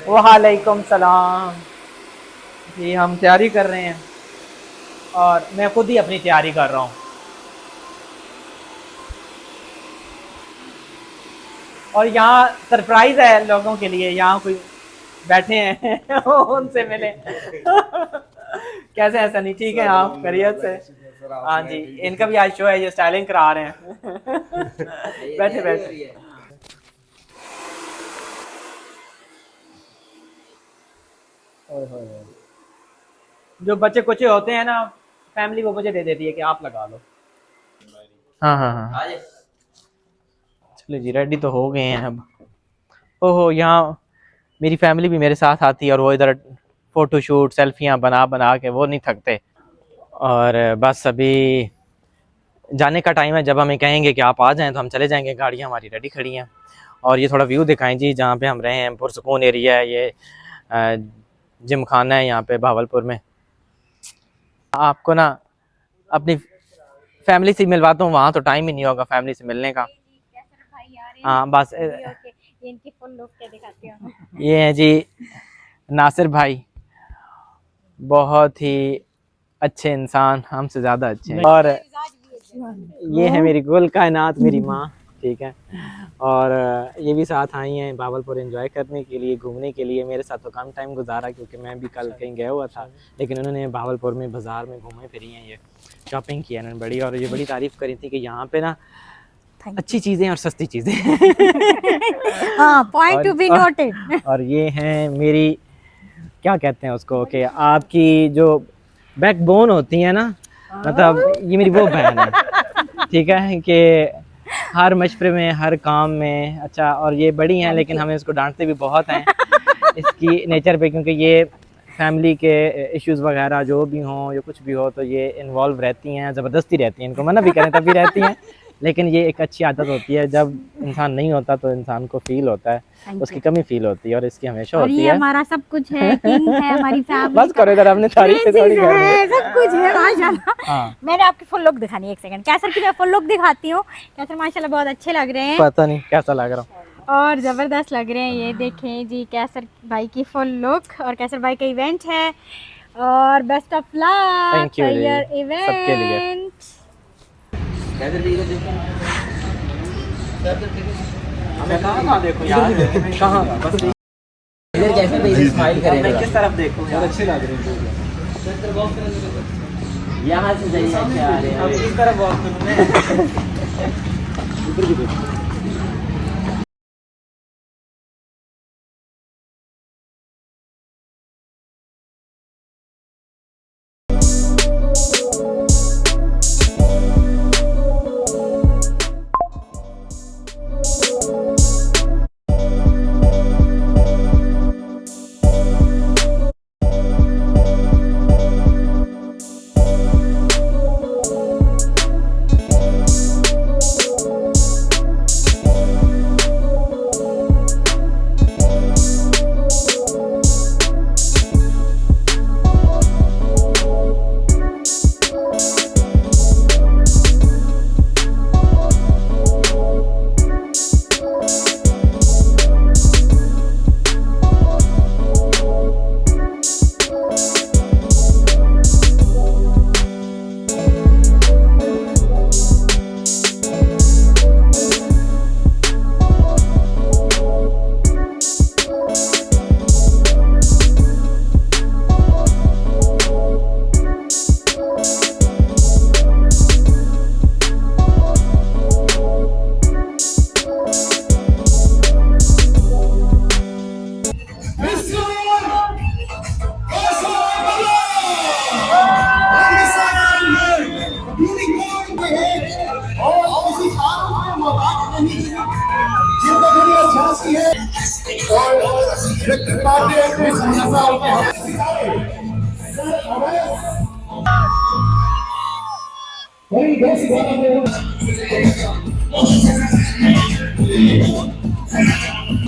वालेकुम सलाम। जी हम तैयारी कर रहे हैं और मैं खुद ही अपनी तैयारी कर रहा हूँ। और यहाँ सरप्राइज है लोगों के लिए, यहाँ कोई बैठे हैं उनसे मिले कैसे हैं सनी, ठीक है आप खैरियत से? हाँ जी, इनका भी आज शो है, ये स्टाइलिंग करा रहे हैं बैठे बैठे। जो बच्चे कुछ होते हैं ना, फैमिली वो मुझे दे देती है कि आप लगा लो। हाँ हाँ हाँ, चलो जी रेडी तो हो गए हैं अब। ओहो, यहाँ मेरी फैमिली भी मेरे साथ आती है और वो इधर फोटो शूट सेल्फियाँ बना बना के वो नहीं थकते। और बस अभी जाने का टाइम है, जब हमें कहेंगे कि आप आ जाएं तो हम चले जाएंगे। गाड़ियाँ हमारी रेडी खड़ी हैं। और ये थोड़ा व्यू दिखाएं जी, जहाँ पे हम रहे हैं पुरसकून एरिया है ये। जिम खाना है यहाँ पे भावलपुर में। आपको ना अपनी फैमिली से मिलवाता हूँ, वहाँ तो टाइम ही नहीं होगा फैमिली से मिलने का। हाँ बस इनकी फुल लुक क्या दिखाती हूँ। ये है जी नासिर भाई, बहुत ही अच्छे इंसान, हमसे ज़्यादा अच्छे हैं। और ये है मेरी गुल कायनात, मेरी माँ, ठीक है। और ये भी साथ आई हैं भावलपुर एंजॉय करने के लिए, घूमने के लिए। मेरे साथ तो कम टाइम गुजारा क्योंकि मैं भी कल कहीं गया हुआ था, लेकिन उन्होंने भावलपुर में बाज़ार में घूमे फिरी हैं, ये शॉपिंग की है उन्होंने बड़ी। और ये बड़ी तारीफ़ करी थी कि यहाँ पे ना अच्छी चीज़ें और सस्ती चीज़ें हाँ, पॉइंट टू बी नोटेड। और ये हैं मेरी, क्या कहते हैं उसको, कि आपकी जो बैकबोन होती है ना, मतलब ये मेरी वो बहन है, ठीक है, कि हर मशवरे में हर काम में। अच्छा, और ये बड़ी हैं लेकिन हमें इसको डांटते भी बहुत हैं इसकी नेचर पे, क्योंकि ये फैमिली के इश्यूज़ वगैरह जो भी हों या कुछ भी हो तो ये इन्वॉल्व रहती हैं, ज़बरदस्ती रहती हैं, इनको मना भी करें तब भी रहती हैं। लेकिन ये एक अच्छी आदत होती है, जब इंसान नहीं होता तो इंसान को फील होता है, उसकी कमी फील होती है, और इसकी हमेशा होती है। हमारा सब कुछ है, किंग है हमारी फैमिली। बस करो इधर, हमने तारीफ थोड़ी करनी है, सब कुछ है माशाल्लाह। हाँ। मैंने आपकी फुल लुक दिखानी है, एक सेकंड। कैसर की मैं फुल लुक दिखाती हूँ। कैसर माशाल्लाह बहुत अच्छे लग रहे हैं, पता नहीं कैसा लग रहा हूँ, और ज़बरदस्त लग रहे हैं। ये देखें जी कैसर भाई की फुल लुक, और कैसर भाई का इवेंट है, और best of luck thank you for जी योर सबके लिए। इवेंट। हमें कहाँ देखो यार, कहाँ बस इधर कैसे भाई स्माइल करें, किस तरफ देखो यार, अच्छे लग रहे हैं। यहाँ से जाइए, अच्छे आ रहे अब हैं। किस तरफ वॉक करूँ इधर भी देखो।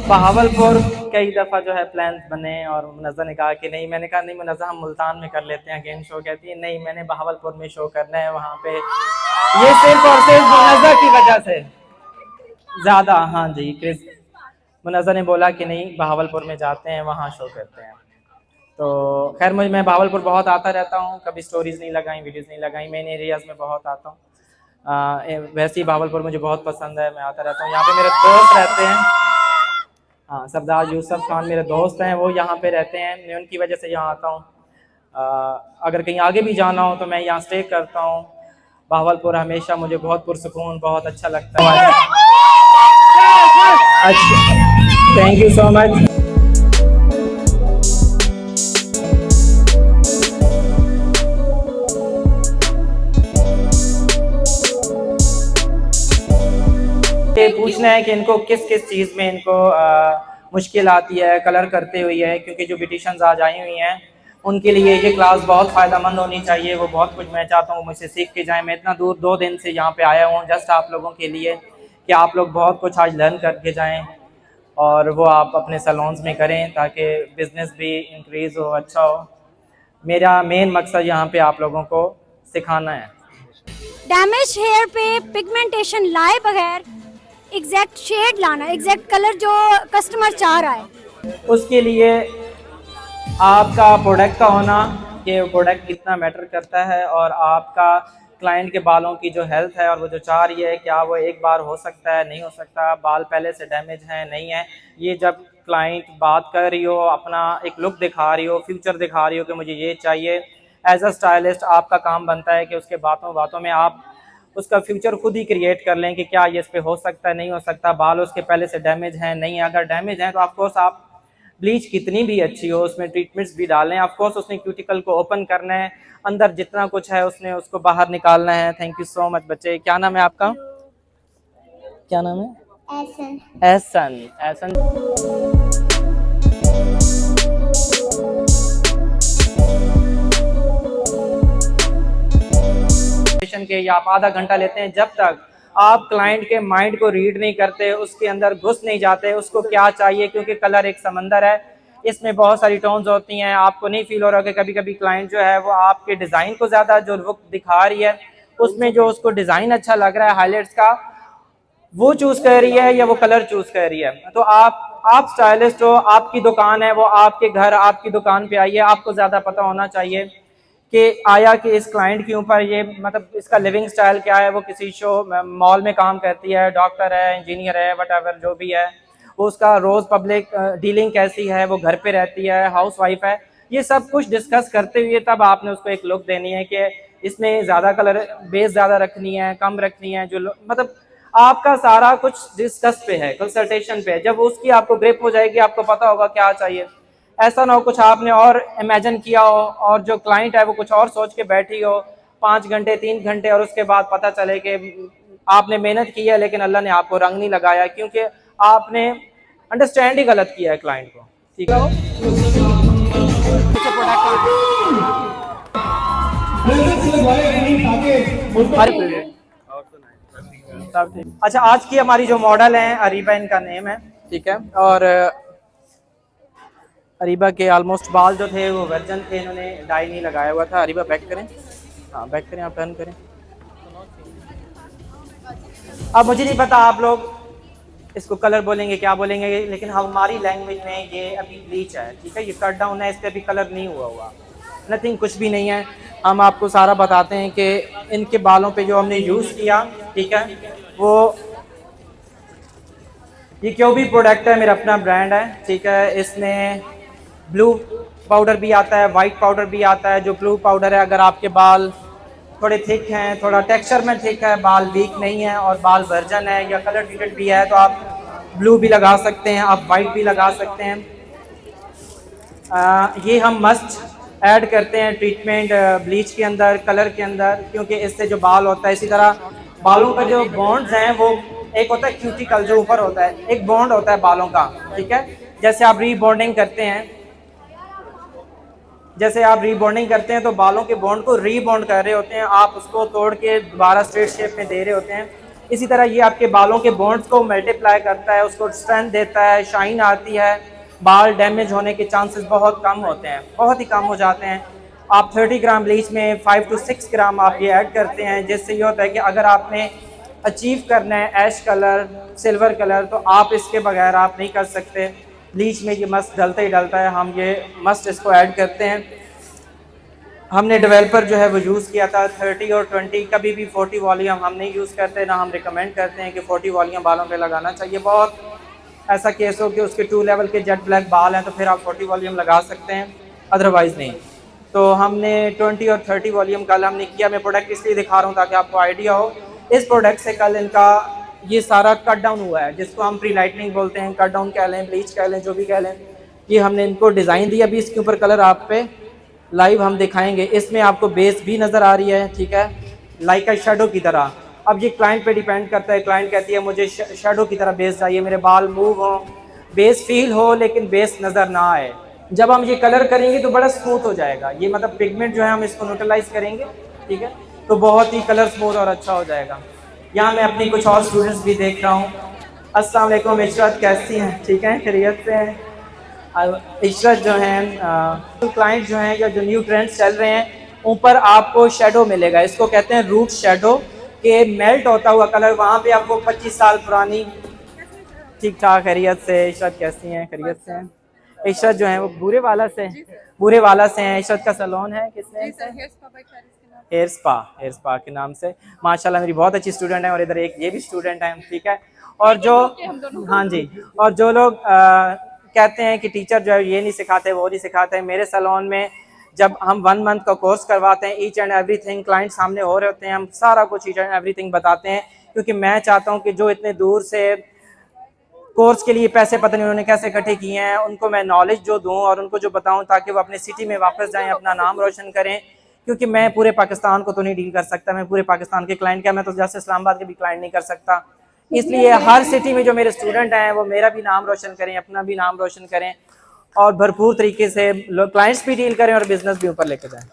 बहावलपुर कई दफ़ा जो है प्लान्स बने और मुनज़्ज़ा ने कहा कि नहीं, मैंने कहा नहीं मुनज़्ज़ा हम मुल्तान में कर लेते हैं गेम शो। कहती है नहीं, मैंने बहावलपुर में शो करना है वहाँ पे, ये सिर्फ और सिर्फ मुनज़्ज़ा की वजह से ज़्यादा। हाँ जी क्रिस, मुनज़्ज़र ने बोला कि नहीं बहावलपुर में जाते हैं, वहाँ शो करते हैं। तो खैर मैं बहावलपुर बहुत आता रहता हूँ, कभी स्टोरीज़ नहीं लगाई, वीडियोज़ नहीं लगाई, मेन एरियाज़ में बहुत आता हूँ। वैसे ही बहावलपुर मुझे बहुत पसंद है, मैं आता रहता हूँ। यहाँ पे मेरे दोस्त रहते हैं, हाँ सरदार यूसुफ खान मेरे दोस्त हैं, वो यहाँ पे रहते हैं, मैं उनकी वजह से यहाँ आता हूँ। अगर कहीं आगे भी जाना हो तो मैं यहाँ स्टे करता हूँ। बहावलपुर हमेशा मुझे बहुत पुरसुकून, बहुत अच्छा लगता है। अच्छा, थैंक यू सो मच। पूछना है कि इनको किस किस चीज़ में इनको मुश्किल आती है कलर करते हुए है, क्योंकि जो ब्यूटिशियंस आज आई हुई हैं उनके लिए ये क्लास बहुत फ़ायदेमंद होनी चाहिए। वो बहुत कुछ मैं चाहता हूँ मुझसे सीख के जाएं। मैं इतना दूर 2 दिन से यहाँ पे आया हूँ जस्ट आप लोगों के लिए, कि आप लोग बहुत कुछ आज लर्न करके जाएं और वो आप अपने सैलून्स में करें ताकि बिज़नेस भी इंक्रीज़ हो, अच्छा हो। मेरा मेन मकसद यहाँ पे आप लोगों को सिखाना है। डैमेज हेयर पे पिगमेंटेशन लाए बगैर एग्जैक्ट शेड लाना, एग्जैक्ट कलर जो कस्टमर चाह रहा है, उसके लिए आपका प्रोडक्ट का होना, कि प्रोडक्ट कितना मैटर करता है, और आपका क्लाइंट के बालों की जो हेल्थ है और वो जो चाह रही है क्या वो एक बार हो सकता है, नहीं हो सकता, बाल पहले से डैमेज है नहीं है। ये जब क्लाइंट बात कर रही हो, अपना एक लुक दिखा रही हो, फ्यूचर दिखा रही हो कि मुझे ये चाहिए, एज अ स्टाइलिस्ट आपका काम बनता है कि उसके बातों में आप उसका फ्यूचर खुद ही क्रिएट कर लें कि क्या ये इस पर हो सकता है, नहीं हो सकता, बाल उसके पहले से डैमेज हैं नहीं है। अगर डैमेज हैं तो ऑफकोर्स आप ब्लीच कितनी भी अच्छी हो उसमें ट्रीटमेंट्स भी डालें, ऑफकोर्स उसने क्यूटिकल को ओपन करना है, अंदर जितना कुछ है उसने उसको बाहर निकालना है। थैंक यू सो मच बच्चे। क्या नाम है आपका? क्या नाम है? एहसन। एहसन के या आप आधा घंटा लेते हैं, जब तक आप क्लाइंट के माइंड को रीड नहीं करते, उसके अंदर घुस नहीं जाते उसको क्या चाहिए, क्योंकि कलर एक समंदर है, इसमें बहुत सारी टोन्स होती हैं। आपको नहीं फील हो रहा कि कभी कभी क्लाइंट जो है वो आपके डिज़ाइन को ज़्यादा जो लुक दिखा रही है उसमें जो उसको डिज़ाइन अच्छा लग रहा है हाईलाइट्स का वो चूज़ कर रही है या वो कलर चूज़ कर रही है। तो आप स्टाइलिस्ट हो, आपकी दुकान है, वो आपके घर आपकी दुकान पे आई है, आपको ज़्यादा पता होना चाहिए कि आया कि इस क्लाइंट के ऊपर ये मतलब इसका लिविंग स्टाइल क्या है, वो किसी शो मॉल में काम करती है, डॉक्टर है, इंजीनियर है, वटएवर जो भी है, वो उसका रोज़ पब्लिक डीलिंग कैसी है, वो घर पे रहती है, हाउस वाइफ है, ये सब कुछ डिस्कस करते हुए तब आपने उसको एक लुक देनी है कि इसमें ज़्यादा कलर बेस ज़्यादा रखनी है, कम रखनी है, जो मतलब आपका सारा कुछ डिस्कस पे है, कंसल्टेशन पे है। जब उसकी आपको ग्रिप हो जाएगी आपको पता होगा क्या चाहिए। ऐसा ना हो कुछ आपने और इमेजिन किया हो और जो क्लाइंट है वो कुछ और सोच के बैठी हो 5 घंटे 3 घंटे और उसके बाद पता चले कि आपने मेहनत की है लेकिन अल्लाह ने आपको रंग नहीं लगाया, क्योंकि आपने अंडरस्टैंड ही गलत किया है क्लाइंट को। ठीक है। अच्छा, आज की हमारी जो मॉडल है अरीबा इनका नेम है, ठीक है, और अरीबा के ऑलमोस्ट बाल जो थे वो वर्जन थे, इन्होंने डाई नहीं लगाया हुआ था। अरीबा बैक करें, हाँ बैक करें, आप टर्न करें। अब मुझे नहीं पता आप लोग इसको कलर बोलेंगे क्या बोलेंगे, लेकिन हमारी लैंग्वेज में ये अभी ब्लीच है, ठीक है, ये कट डाउन है, इस पर अभी कलर नहीं हुआ, नथिंग, कुछ भी नहीं है। हम आपको सारा बताते हैं कि इनके बालों पे जो हमने यूज़ किया, ठीक है, वो ये क्यों भी प्रोडक्ट है, मेरा अपना ब्रांड है, ठीक है। इसमें ब्लू पाउडर भी आता है, वाइट पाउडर भी आता है। जो ब्लू पाउडर है, अगर आपके बाल थोड़े थिक हैं, थोड़ा टेक्सचर में थिक है, बाल वीक नहीं है और बाल वर्जन है या कलर ट्रीटेड भी है, तो आप ब्लू भी लगा सकते हैं, आप वाइट भी लगा सकते हैं। ये हम मस्ट ऐड करते हैं ट्रीटमेंट ब्लीच के अंदर, कलर के अंदर, क्योंकि इससे जो बाल होता है, इसी तरह बालों का जो बॉन्ड्स हैं वो एक होता है क्यूटिकल जो ऊपर होता है, एक बॉन्ड होता है बालों का, ठीक है। जैसे आप रीबॉन्डिंग करते हैं, तो बालों के बॉन्ड को रीबॉन्ड कर रहे होते हैं, आप उसको तोड़ के दोबारा स्ट्रेट शेप में दे रहे होते हैं। इसी तरह ये आपके बालों के बॉन्ड्स को मल्टीप्लाई करता है, उसको स्ट्रेंथ देता है, शाइन आती है, बाल डैमेज होने के चांसेस बहुत कम होते हैं, बहुत ही कम हो जाते हैं। आप 30 ग्राम ब्लीच में 5 to 6 ग्राम आप ये ऐड करते हैं, जिससे ये होता है कि अगर आपने अचीव करना है ऐश कलर, सिल्वर कलर, तो आप इसके बगैर आप नहीं कर सकते। ब्लीच में ये मस्त डलता ही डलता है, हम ये मस्त इसको ऐड करते हैं। हमने डेवलपर जो है वो यूज़ किया था 30 और 20, कभी भी 40 वॉल्यूम हम नहीं यूज़ करते, ना हम रिकमेंड करते हैं कि 40 वॉल्यूम बालों पे लगाना चाहिए। बहुत ऐसा केस हो कि उसके 2 लेवल के जेट ब्लैक बाल हैं तो फिर आप 40 वॉल्यूम लगा सकते हैं, अदरवाइज़ नहीं। तो हमने 20 और 30 वॉल्यूम कल हमने किया। मैं प्रोडक्ट इसलिए दिखा रहा हूँ ताकि आपको आइडिया हो। इस प्रोडक्ट से कल इनका ये सारा कट डाउन हुआ है, जिसको हम प्री लाइटनिंग बोलते हैं, कट डाउन कह लें, ब्लीच कह लें, जो भी कह लें। ये हमने इनको डिज़ाइन दिया। अभी इसके ऊपर कलर आप पे लाइव हम दिखाएंगे। इसमें आपको बेस भी नज़र आ रही है, ठीक है, लाइक का शेडो की तरह। अब ये क्लाइंट पे डिपेंड करता है। क्लाइंट कहती है मुझे शेडो की तरह बेस चाहिए, मेरे बाल मूव हो, बेस फील हो लेकिन बेस नज़र ना आए। जब हम ये कलर करेंगे तो बड़ा स्मूथ हो जाएगा। ये मतलब पिगमेंट जो है हम इसको न्यूट्रलाइज करेंगे, ठीक है, तो बहुत ही कलर स्मूथ और अच्छा हो जाएगा। यहाँ मैं अपनी कुछ और स्टूडेंट्स भी देख रहा हूँ। अस्सलाम वालेकुम इशरत, कैसी हैं? ठीक हैं, खैरियत से हैं? इशरत जो हैं क्लाइंट जो हैं या जो न्यू ट्रेंड्स चल रहे हैं, ऊपर आपको शेडो मिलेगा, इसको कहते हैं रूट शेडो, के मेल्ट होता हुआ कलर। वहाँ पे आपको 25 साल पुरानी। ठीक ठाक, खैरियत से। इशरत कैसी हैं? खैरियत से हैं। इशरत जो है वो बुरे वाला से हैं। इशरत का सैलून है किसने? हेयर स्पा के नाम से। माशाल्लाह मेरी बहुत अच्छी स्टूडेंट है, और इधर एक ये भी स्टूडेंट है, ठीक है। और जो हाँ जी, और जो लोग कहते हैं कि टीचर जो है ये नहीं सिखाते, वो नहीं सिखाते, मेरे सैलून में जब हम 1 मंथ का कोर्स करवाते हैं, ईच एंड एवरीथिंग क्लाइंट सामने हो रहे होते हैं, हम सारा कुछ ईच एंड एवरीथिंग बताते हैं, क्योंकि मैं चाहता हूँ कि जो इतने दूर से कोर्स के लिए पैसे पता नहीं उन्होंने कैसे इकट्ठे किए हैं, उनको मैं नॉलेज जो दूं और उनको जो बताऊं, ताकि वो अपने सिटी में वापस जाएं, अपना नाम रोशन करें। क्योंकि मैं पूरे पाकिस्तान को तो नहीं डील कर सकता, मैं पूरे पाकिस्तान के क्लाइंट क्या, मैं तो जैसे इस्लामाबाद के भी क्लाइंट नहीं कर सकता। इसलिए हर सिटी में जो मेरे स्टूडेंट हैं वो मेरा भी नाम रोशन करें, अपना भी नाम रोशन करें, और भरपूर तरीके से क्लाइंट्स भी डील करें और बिजनेस भी ऊपर लेके जाएं।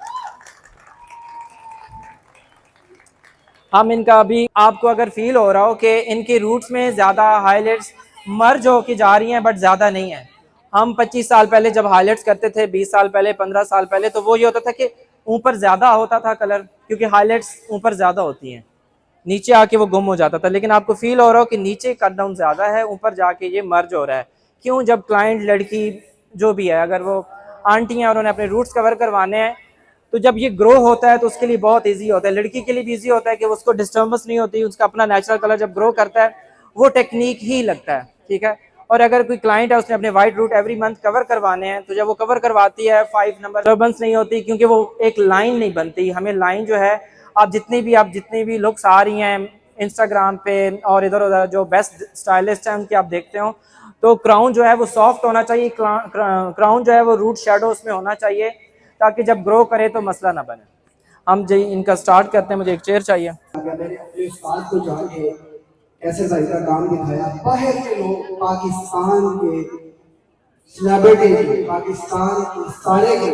हम इनका अभी आपको अगर फील हो रहा हो कि इनकी रूट्स में ज़्यादा हाईलाइट्स मर्ज हो के जा रही हैं, बट ज़्यादा नहीं है। हम 25 साल पहले जब हाईलाइट्स करते थे, 20 साल पहले, 15 साल पहले, तो वो ये होता था कि ऊपर ज़्यादा होता था कलर, क्योंकि हाईलाइट्स ऊपर ज़्यादा होती हैं, नीचे आके वो गुम हो जाता था। लेकिन आपको फील हो रहा हो कि नीचे कट डाउन ज़्यादा है, ऊपर जाके ये मर्ज हो रहा है। क्यों? जब क्लाइंट, लड़की जो भी है, अगर वो आंटी हैं और उन्हें अपने रूट्स कवर करवाने हैं, तो जब ये ग्रो होता है तो उसके लिए बहुत इजी होता है। लड़की के लिए भी इजी होता है कि उसको डिस्टर्बेंस नहीं होती, उसका अपना नेचुरल कलर जब ग्रो करता है वो टेक्निक ही लगता है, ठीक है। और अगर कोई क्लाइंट है उसने अपने white route every month cover करवाने हैं, तो जब वो कवर करवाती है 5 नंबर डिस्टर्बेंस नहीं होती, क्योंकि वो एक लाइन नहीं बनती। हमें लाइन जो है, आप जितनी भी लुक्स आ रही हैं इंस्टाग्राम पे और इधर उधर जो बेस्ट स्टाइलिस्ट हैं उनकी आप देखते हो, तो क्राउन जो है वो सॉफ्ट होना चाहिए, क्राउन जो है वो रूट शेडो उसमें होना चाहिए, ताकि जब ग्रो करे तो मसला ना बने। हम जी इनका स्टार्ट करते हैं। मुझे एक चेयर चाहिए। इस बात को जान के ऐसे भाई का काम दिखाया, बाहर के लोग पाकिस्तान के सेलिब्रिटी, पाकिस्तान के सारे के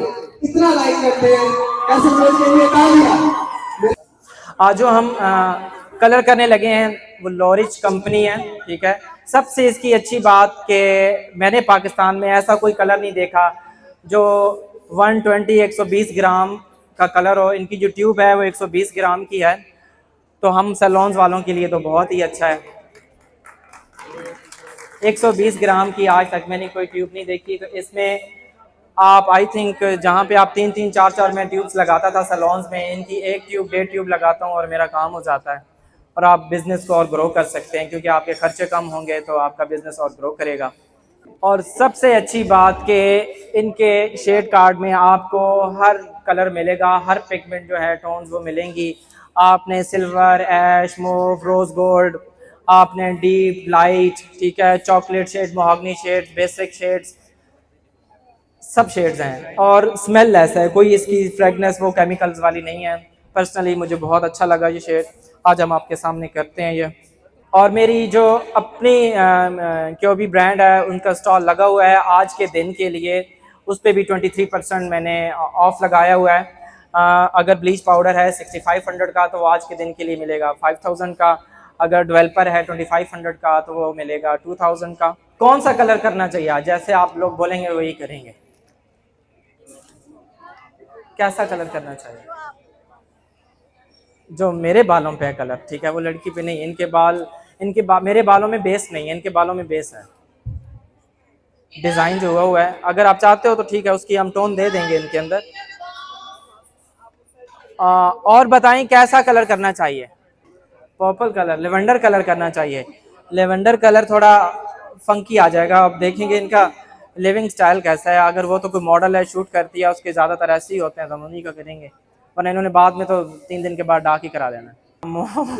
इतना लाइक करते हैं, ऐसे लोग के लिए तालियां। आज जो हम कलर करने लगे हैं वो लॉरिच कंपनी है, ठीक है। सबसे इसकी अच्छी बात कि मैंने पाकिस्तान में ऐसा कोई कलर नहीं देखा जो 120-120 ग्राम का कलर हो। इनकी जो ट्यूब है वो 120 ग्राम की है, तो हम सैलून्स वालों के लिए तो बहुत ही अच्छा है। 120 ग्राम की आज तक मैंने कोई ट्यूब नहीं देखी। तो इसमें आप आई थिंक जहाँ पे आप 3-3, 4-4 मैं ट्यूब्स लगाता था सैलून्स में, इनकी 1 ट्यूब 1.5 ट्यूब लगाता हूँ और मेरा काम हो जाता है। और आप बिज़नेस को और ग्रो कर सकते हैं, क्योंकि आपके खर्चे कम होंगे तो आपका बिज़नेस और ग्रो करेगा। और सबसे अच्छी बात कि इनके शेड कार्ड में आपको हर कलर मिलेगा, हर पिगमेंट जो है टोन्स वो मिलेंगी। आपने silver, ash, mauve, rose gold, आपने डीप, लाइट, ठीक है, chocolate shade, mahogany shades, basic shades, सब शेड्स हैं। और स्मेल लेस है, कोई इसकी फ्रेगनेंस वो केमिकल्स वाली नहीं है। पर्सनली मुझे बहुत अच्छा लगा ये शेड। आज हम आपके सामने करते हैं ये। और मेरी जो अपनी क्यों भी ब्रांड है उनका स्टॉल लगा हुआ है आज के दिन के लिए, उस पर भी 23% मैंने ऑफ लगाया हुआ है। अगर ब्लीच पाउडर है 6500 का तो वो आज के दिन के लिए मिलेगा 5000 का। अगर डेवलपर है 2500 का तो वो मिलेगा 2000 का। कौन सा कलर करना चाहिए आज? जैसे आप लोग बोलेंगे वही करेंगे। कैसा कलर करना चाहिए? जो मेरे बालों पे है कलर, ठीक है, वो लड़की पे नहीं। मेरे बालों में बेस नहीं है, इनके बालों में बेस है। डिज़ाइन जो हुआ है, अगर आप चाहते हो तो ठीक है, उसकी हम टोन दे देंगे इनके अंदर। और बताएं कैसा कलर करना चाहिए? पर्पल कलर, लेवेंडर कलर करना चाहिए। लेवेंडर कलर थोड़ा फंकी आ जाएगा। अब देखेंगे इनका लिविंग स्टाइल कैसा है। अगर वो तो कोई मॉडल है, शूट करती है, उसके ज़्यादातर ऐसे ही होते हैं, तो हम उन्हीं का करेंगे, वरना इन्होंने बाद में तो 3 दिन के बाद डाक ही करा देना।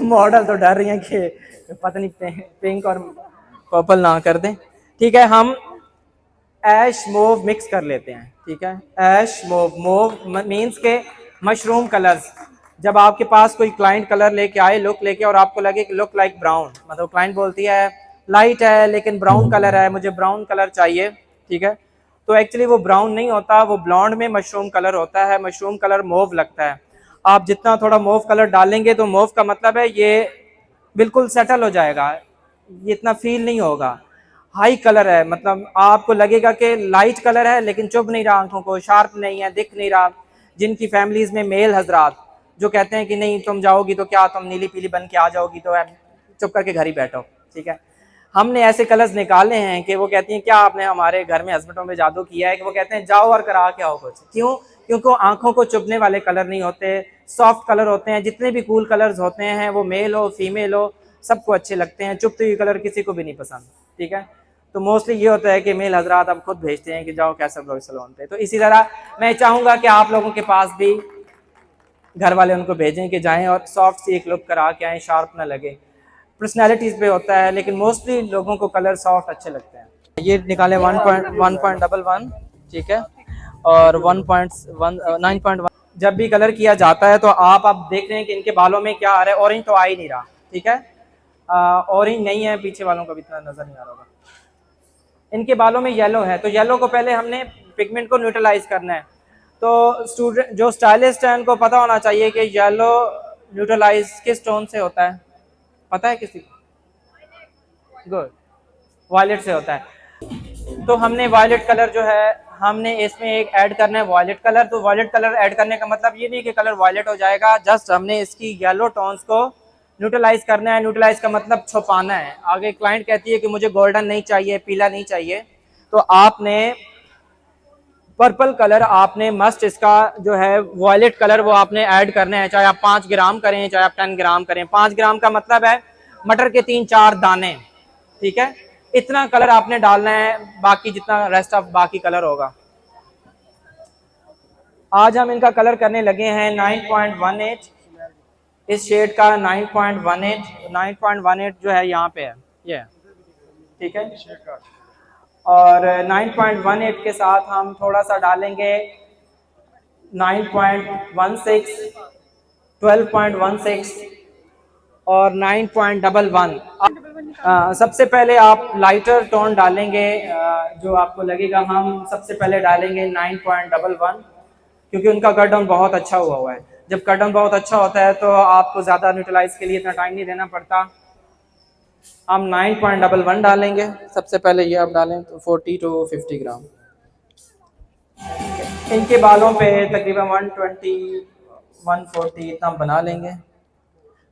मॉडल तो डर रही हैं कि पता नहीं पिंक और पर्पल ना कर दें। ठीक है, हम ऐश मोव मिक्स कर लेते हैं। ठीक है, ऐश मोव मीन्स के मशरूम कलर्स। जब आपके पास कोई क्लाइंट कलर लेके आए, लुक लेके, और आपको लगे कि लुक लाइक ब्राउन, मतलब क्लाइंट बोलती है लाइट है लेकिन ब्राउन कलर है, मुझे ब्राउन कलर चाहिए, ठीक है, तो एक्चुअली वो ब्राउन नहीं होता, वो ब्लॉन्ड में मशरूम कलर होता है। मशरूम कलर मोव लगता है। आप जितना थोड़ा मोव कलर डालेंगे तो मोव का मतलब है ये बिल्कुल सेटल हो जाएगा, ये इतना फील नहीं होगा। हाई कलर है, मतलब आपको लगेगा कि लाइट कलर है लेकिन चुभ नहीं रहा आंखों को, शार्प नहीं है, दिख नहीं रहा। जिनकी फैमिलीज में मेल हजरात जो कहते हैं कि नहीं तुम जाओगी तो क्या तुम नीली पीली बन के आ जाओगी, तो चुप करके घर ही बैठो। ठीक है, हमने ऐसे कलर्स निकाले हैं कि वो कहती हैं क्या आपने हमारे घर में हस्बैंडों में जादू किया है, कि वो कहते हैं जाओ और करा के आओ कुछ। क्यों? क्योंकि आंखों को चुभने वाले कलर नहीं होते, सॉफ्ट कलर होते हैं। जितने भी कूल कलर्स होते हैं, वो मेल हो फीमेल हो, सबको अच्छे लगते हैं। चुभते हुए कलर किसी को भी नहीं पसंद। ठीक है, तो मोस्टली ये होता है कि मेल हजरात अब खुद भेजते हैं कि जाओ कैसा ब्लॉग सलोन पे। तो इसी तरह मैं चाहूँगा कि आप लोगों के पास भी घर वाले उनको भेजें कि जाएं और सॉफ्ट सी एक लुक करा के आएँ, शार्प ना लगे। पर्सनैलिटीज़ पे होता है, लेकिन मोस्टली लोगों को कलर सॉफ्ट अच्छे लगते हैं। ये निकाले 1.11, ठीक है, और 9.1। जब भी कलर किया जाता है तो आप अब देख रहे हैं कि इनके बालों में क्या आ रहा है। ऑरेंज तो आ ही नहीं रहा, ठीक है, ऑरेंज नहीं है, पीछे वालों का भी इतना नज़र नहीं आ रहा होगा। इनके बालों में येलो है, तो येलो को पहले हमने पिगमेंट को न्यूट्रलाइज करना है। तो स्टूडेंट जो स्टाइलिस्ट है उनको पता होना चाहिए कि येलो न्यूट्रलाइज किस टोन से होता है, पता है किसी को? गुड, वायलेट से होता है। तो हमने वायलेट कलर जो है हमने इसमें एक ऐड करना है, वायलेट कलर। तो वायलेट कलर ऐड करने का मतलब ये नहीं कि कलर वायलेट हो जाएगा, जस्ट हमने इसकी येलो टोन्स को न्यूट्रलाइज करना है। न्यूट्रलाइज का मतलब छुपाना है। आगे क्लाइंट कहती है कि मुझे गोल्डन नहीं चाहिए, पीला नहीं चाहिए, तो आपने पर्पल कलर आपने मस्ट इसका जो है वायलेट कलर वो आपने ऐड करना है। चाहे आप 5 ग्राम करें, चाहे आप 10 ग्राम करें। 5 ग्राम का मतलब है मटर के 3-4 दाने, ठीक है, इतना कलर आपने डालना है। बाकी जितना रेस्ट ऑफ बाकी कलर होगा। आज हम इनका कलर करने लगे हैं 9.18, इस शेड का 9.18 जो है यहाँ पे है ये, ठीक है, और 9.18 के साथ हम थोड़ा सा डालेंगे 9.16, 12.16 और 9.11। सबसे पहले आप लाइटर टोन डालेंगे जो आपको लगेगा। हम सबसे पहले डालेंगे 9.11 क्योंकि उनका कट डाउन बहुत अच्छा हुआ है। जब कट डाउन बहुत अच्छा होता है तो आपको ज़्यादा न्यूट्रलाइज के लिए इतना टाइम नहीं देना पड़ता। हम 9.11 डालेंगे सबसे पहले। ये आप डालें तो 40 to 50 ग्राम। इनके बालों पे तकरीबन 120, 140 इतना बना लेंगे।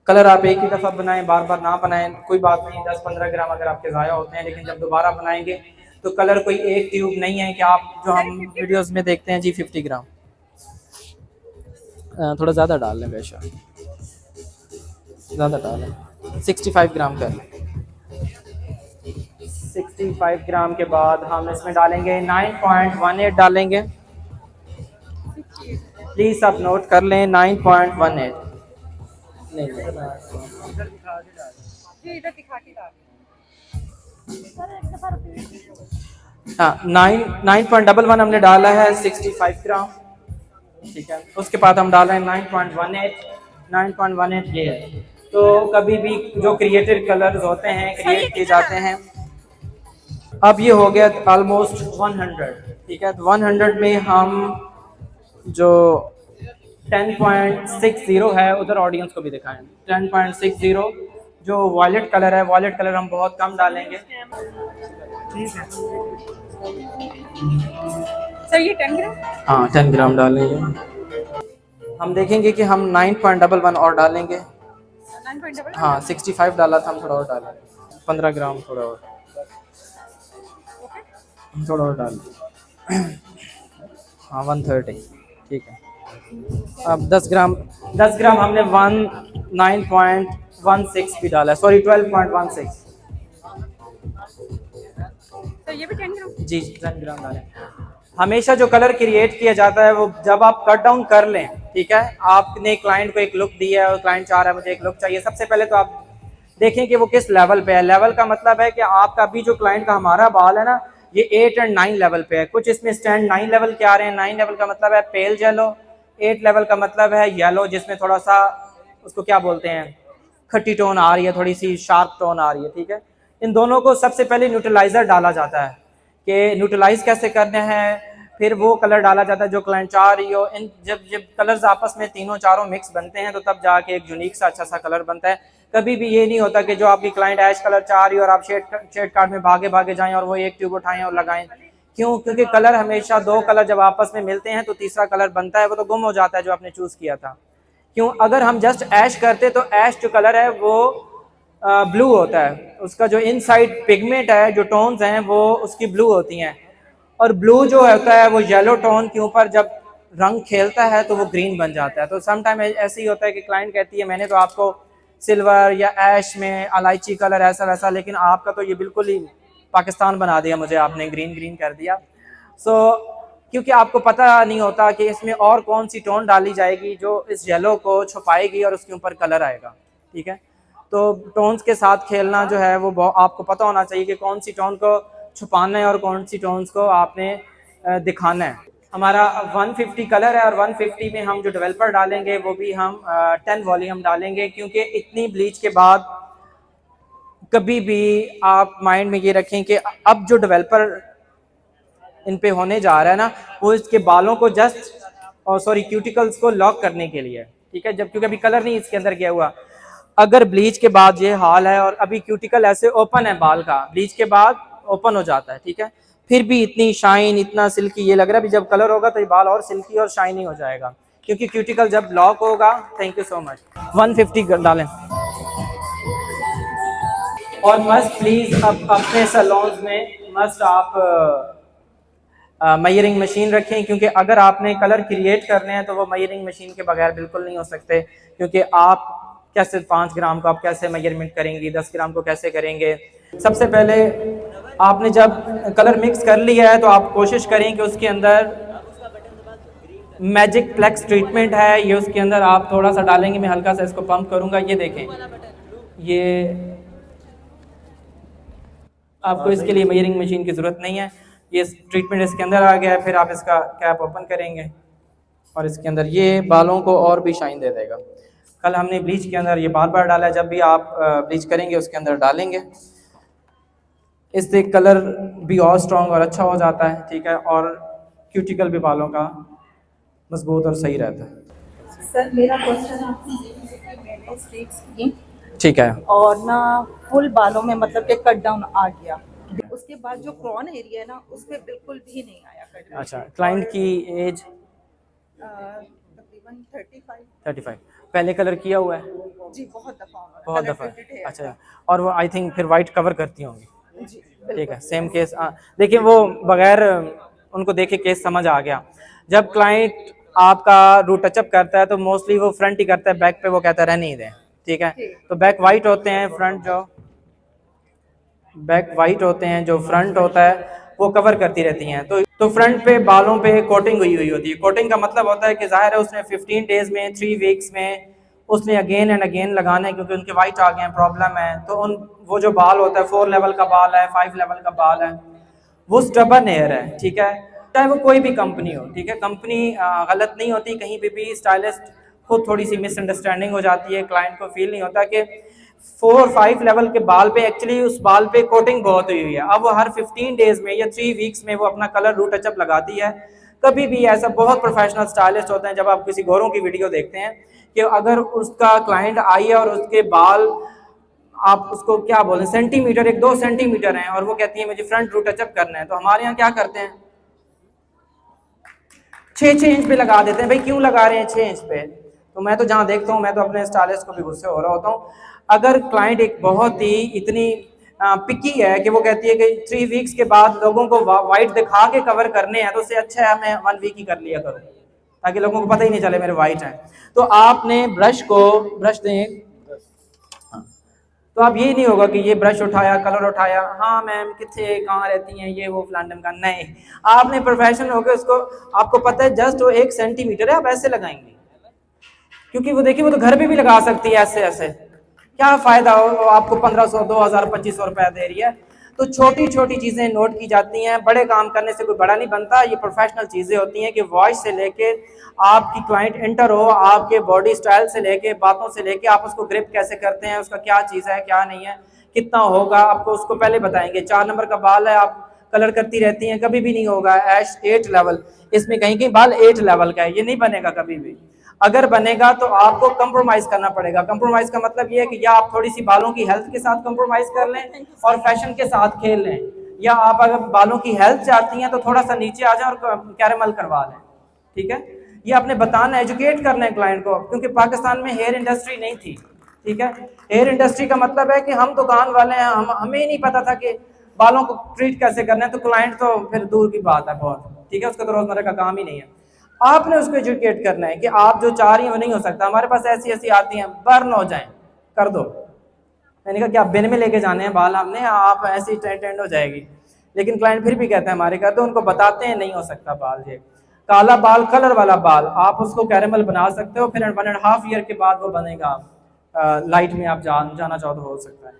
कलर आप एक ही दफ़ा बनाएं, बार बार ना बनाएं, कोई बात नहीं। 10-15 ग्राम अगर आपके ज़ाया होते हैं, लेकिन जब दोबारा बनाएंगे तो कलर कोई एक ट्यूब नहीं है कि आप जो हम वीडियोस में देखते हैं जी 50 ग्राम। थोड़ा ज़्यादा डाल लें, बेशक ज़्यादा डाल लें, 65 ग्राम कर लें। 65 ग्राम के बाद हम इसमें डालेंगे 9.18 डालेंगे। प्लीज़ आप नोट कर लें 9.18। हाँ, 9.11 हमने डाला है 65 ग्राम, ठीक है। उसके बाद हम डाल रहे हैं 9.18 ये है। तो कभी भी जो क्रिएटिव कलर्स होते हैं क्रिएट किए जाते हैं। अब ये हो गया ऑलमोस्ट 100, ठीक है। तो 100 में हम जो 10.60 है उधर ऑडियंस को भी दिखाएं। 10.60 जो वायलेट कलर है, वायलेट कलर हम बहुत कम डालेंगे। ठीक है सर, ये 10 ग्राम? हाँ, 10 ग्राम डालेंगे। हम देखेंगे कि हम 9.11 और डालेंगे। 9.11 हाँ 65 डाला था, हम थोड़ा और डालेंगे 15 ग्राम, थोड़ा और डाल। हाँ 130 ठीक है। अब 10 ग्राम हमने 9.16 भी डाला, सॉरी 12.16। तो ये भी 10 ग्राम। जी 10 ग्राम डालें। हमेशा जो कलर क्रिएट किया जाता है वो जब आप कट डाउन कर लें, ठीक है, आपने क्लाइंट को एक लुक दिया है और क्लाइंट चाह रहा है मुझे एक लुक चाहिए, सबसे पहले तो आप देखें कि वो किस लेवल पे है। लेवल का मतलब है कि आपका अभी जो क्लाइंट का हमारा बाल है ना, ये 8 और 9 लेवल पे है। कुछ इसमें स्टैंड 9 लेवल के आ रहे हैं। 9 लेवल का मतलब है पेल येलो, 8 लेवल का मतलब है येलो जिसमें थोड़ा सा उसको क्या बोलते हैं, खट्टी टोन आ रही है, थोड़ी सी शार्प टोन आ रही है, ठीक है। इन दोनों को सबसे पहले न्यूट्रलाइजर डाला जाता है कि न्यूट्रलाइज कैसे करने हैं, फिर वो कलर डाला जाता है जो क्लाइंट चाह रही हो। इन जब कलर्स आपस में तीनों चारों मिक्स बनते हैं तो तब जाके एक यूनिक सा अच्छा सा कलर बनता है। कभी भी ये नहीं होता कि जो आपकी क्लाइंट ऐश कलर चाह रही हो और आप शेड कार्ड में भागे भागे जाएं और वो एक ट्यूब उठाएं और लगाएं। क्यों? क्योंकि कलर हमेशा, दो कलर जब आपस में मिलते हैं तो तीसरा कलर बनता है, वो तो गुम हो जाता है जो आपने चूज किया था। क्यों? अगर हम जस्ट ऐश करते तो ऐश जो कलर है वो ब्लू होता है, उसका जो इनसाइड पिगमेंट है, जो टोन्स हैं वो उसकी ब्लू होती हैं, और ब्लू जो होता है वो येलो टोन के ऊपर जब रंग खेलता है तो वो ग्रीन बन जाता है। तो सम टाइम ऐसे ही होता है कि क्लाइंट कहती है मैंने तो आपको सिल्वर या ऐश में इलायची कलर ऐसा वैसा, लेकिन आपका तो ये बिल्कुल ही पाकिस्तान बना दिया मुझे आपने, ग्रीन ग्रीन कर दिया। क्योंकि आपको पता नहीं होता कि इसमें और कौन सी टोन डाली जाएगी जो इस येलो को छुपाएगी और उसके ऊपर कलर आएगा, ठीक है। तो टोन्स के साथ खेलना जो है वो आपको पता होना चाहिए कि कौन सी टोन को छुपाना है और कौन सी टोन्स को आपने दिखाना है। हमारा 150 कलर है और 150 में हम जो डेवलपर डालेंगे वो भी हम 10 वॉल्यूम डालेंगे, क्योंकि इतनी ब्लीच के बाद कभी भी आप माइंड में ये रखें कि अब जो डेवलपर इन पे होने जा रहा है ना, वो इसके बालों को क्यूटिकल्स को लॉक करने के लिए, ठीक है। जब क्योंकि अभी कलर नहीं इसके अंदर गया हुआ, अगर ब्लीच के बाद ये हाल है और अभी क्यूटिकल ऐसे ओपन है बाल का, ब्लीच के बाद ओपन हो जाता है, ठीक है, फिर भी इतनी शाइन, इतना सिल्की ये लग रहा है। अभी जब कलर होगा तो ये बाल और सिल्की और शाइनी हो जाएगा, क्योंकि क्यूटिकल जब लॉक होगा। Thank you so much. 150 डालें। और मस्ट प्लीज अब अपने सैलून्स में मस्ट आप मेजरिंग मशीन रखें, क्योंकि अगर आपने कलर क्रिएट करने हैं तो वो मेजरिंग मशीन के बगैर बिल्कुल नहीं हो सकते। क्योंकि आप कैसे 5 ग्राम को आप कैसे मेजरमेंट करेंगे, 10 ग्राम को कैसे करेंगे। सबसे पहले आपने जब कलर मिक्स कर लिया है तो आप कोशिश करें कि उसके अंदर मैजिक फ्लेक्स ट्रीटमेंट है, ये उसके अंदर आप थोड़ा सा डालेंगे। मैं हल्का सा इसको पंप करूंगा, ये देखें, ये आपको इसके लिए मेजरिंग मशीन की ज़रूरत नहीं है। ये ट्रीटमेंट इसके अंदर आ गया है। फिर आप इसका कैप ओपन करेंगे और इसके अंदर ये बालों को और भी शाइन दे देगा। कल हमने ब्लीच के अंदर ये बार डाला है, जब भी आप ब्लीच करेंगे उसके अंदर डालेंगे, इससे कलर भी और स्ट्रॉन्ग और अच्छा हो जाता है, ठीक है, और क्यूटिकल भी बालों का मजबूत और सही रहता है। सर मेरा क्वेश्चन आपसे ये है कि मैंने स्ट्रेट्स की, ठीक है, और ना फुल बालों में मतलब कि कट डाउन आ गया, उसके बाद जो क्रॉन एरिया है ना उस पे बिल्कुल भी नहीं आया कट डाउन। अच्छा, क्लाइंट की एज तकरीबन 35 पहले कलर किया हुआ है जी, बहुत दफ़ा बहुत दफ़ा। अच्छा, और वो आई थिंक फिर वाइट कवर करती होंगी, जी, ठीक है। सेम केस देखिए, वो बगैर उनको देखे केस समझ आ गया। जब क्लाइंट आपका रूट टचअप करता है तो मोस्टली वो फ्रंट ही करता है, बैक पे वो कहता है रहने ही दें, ठीक है। तो बैक वाइट होते हैं, फ्रंट जो बैक वाइट होते हैं, जो फ्रंट होता है वो कवर करती रहती हैं। तो फ्रंट पे बालों पे कोटिंग हुई होती है। कोटिंग का मतलब होता है कि जाहिर है उसने 15 डेज में, 3 वीक्स में उसने अगेन एंड अगेन लगाना है, क्योंकि उनके वाइट आ गए हैं, प्रॉब्लम है। तो वो जो बाल होता है 4 लेवल का बाल है, 5 लेवल का बाल है, वो स्टबर्न हेयर है, ठीक है। चाहे वो कोई भी कंपनी हो, ठीक है, कंपनी गलत नहीं होती, कहीं पे भी स्टाइलिस्ट खुद थोड़ी सी मिसअंडरस्टैंडिंग हो जाती है, क्लाइंट को फील नहीं होता कि 4-5 लेवल के बाल पे एक्चुअली उस बाल पे कोटिंग बहुत हुई है। अब वो हर 15 डेज में या 3 वीक्स में वो अपना कलर रूट टचअप लगाती है। कभी भी ऐसा बहुत प्रोफेशनल स्टाइलिस्ट होते हैं, जब आप किसी गोरों की वीडियो देखते हैं कि अगर उसका क्लाइंट आई है और उसके बाल आप उसको क्या बोलें सेंटीमीटर, 1-2 सेंटीमीटर हैं, और वो कहती है मुझे फ्रंट रूट टचअप करना है, तो हमारे यहाँ क्या करते हैं, 6 इंच पे लगा देते हैं। भाई क्यों लगा रहे हैं 6 इंच पे? तो मैं तो जहाँ देखता हूँ, मैं तो अपने स्टाइलिस्ट को भी गुस्से हो रहा होता हूँ। अगर क्लाइंट एक बहुत ही इतनी पिकी है कि वो कहती है कि 3 वीक्स के बाद लोगों को वाइट दिखा के कवर करने हैं, तो उससे अच्छा है मैं 1 वीक ही कर लिया करूँ, ताकि लोगों को पता ही नहीं चले मेरे वाइट हैं। तो आपने ब्रश दें, तो अब ये नहीं होगा कि ये ब्रश उठाया, कलर उठाया, हाँ मैम कितने कहाँ रहती हैं ये वो फलान का, नहीं। आपने प्रोफेशनल होकर उसको, आपको पता है जस्ट वो 1 सेंटीमीटर है, आप ऐसे लगाएंगे, क्योंकि वो देखिए वो तो घर पे भी लगा सकती है ऐसे ऐसे, क्या फायदा हो, आपको 1500, 2000, 2500 रुपया दे रही है। तो छोटी छोटी चीजें नोट की जाती हैं, बड़े काम करने से कोई बड़ा नहीं बनता। ये प्रोफेशनल चीजें होती हैं कि वॉइस से लेके आपकी क्लाइंट एंटर हो, आपके बॉडी स्टाइल से लेके, बातों से लेके, आप उसको ग्रिप कैसे करते हैं, उसका क्या चीज है क्या नहीं है, कितना होगा, आपको उसको पहले बताएंगे। 4 नंबर का बाल है, आप कलर करती रहती हैं, कभी भी नहीं होगा ऐश 8 लेवल, इसमें कहीं कहीं बाल 8 लेवल का है, ये नहीं बनेगा कभी भी। अगर बनेगा तो आपको कंप्रोमाइज करना पड़ेगा। कंप्रोमाइज का मतलब ये है कि या आप थोड़ी सी बालों की हेल्थ के साथ कंप्रोमाइज कर लें और फैशन के साथ खेल लें, या आप अगर बालों की हेल्थ चाहती हैं तो थोड़ा सा नीचे आ जाए और कैरेमल करवा लें, ठीक है। ये आपने बताना, एजुकेट करना है क्लाइंट को, क्योंकि पाकिस्तान में हेयर इंडस्ट्री नहीं थी, ठीक है। हेयर इंडस्ट्री का मतलब है कि हम दुकान वाले हैं, हमें ही नहीं पता था कि बालों को ट्रीट कैसे करना है, तो क्लाइंट तो फिर दूर की बात है बहुत, ठीक है, उसका तो रोजमर्रा का काम ही नहीं है। आपने उसको एजुकेट करना है कि आप जो चाह रही हैं वो नहीं हो सकता, हमारे पास ऐसी ऐसी आती हैं, बर्न हो जाएं, कर दो। मैंने कहा क्या बिन में लेके जाने हैं बाल हमने, आप ऐसी टेंड हो जाएगी, लेकिन क्लाइंट फिर भी कहते हैं हमारे कर दो, उनको बताते हैं नहीं हो सकता बाल। ये काला बाल, कलर वाला बाल, आप उसको कैरेमल बना सकते हो, फिर 1.5 ईयर के बाद वो बनेगा लाइट में, आप जाना चाहो तो हो सकता है।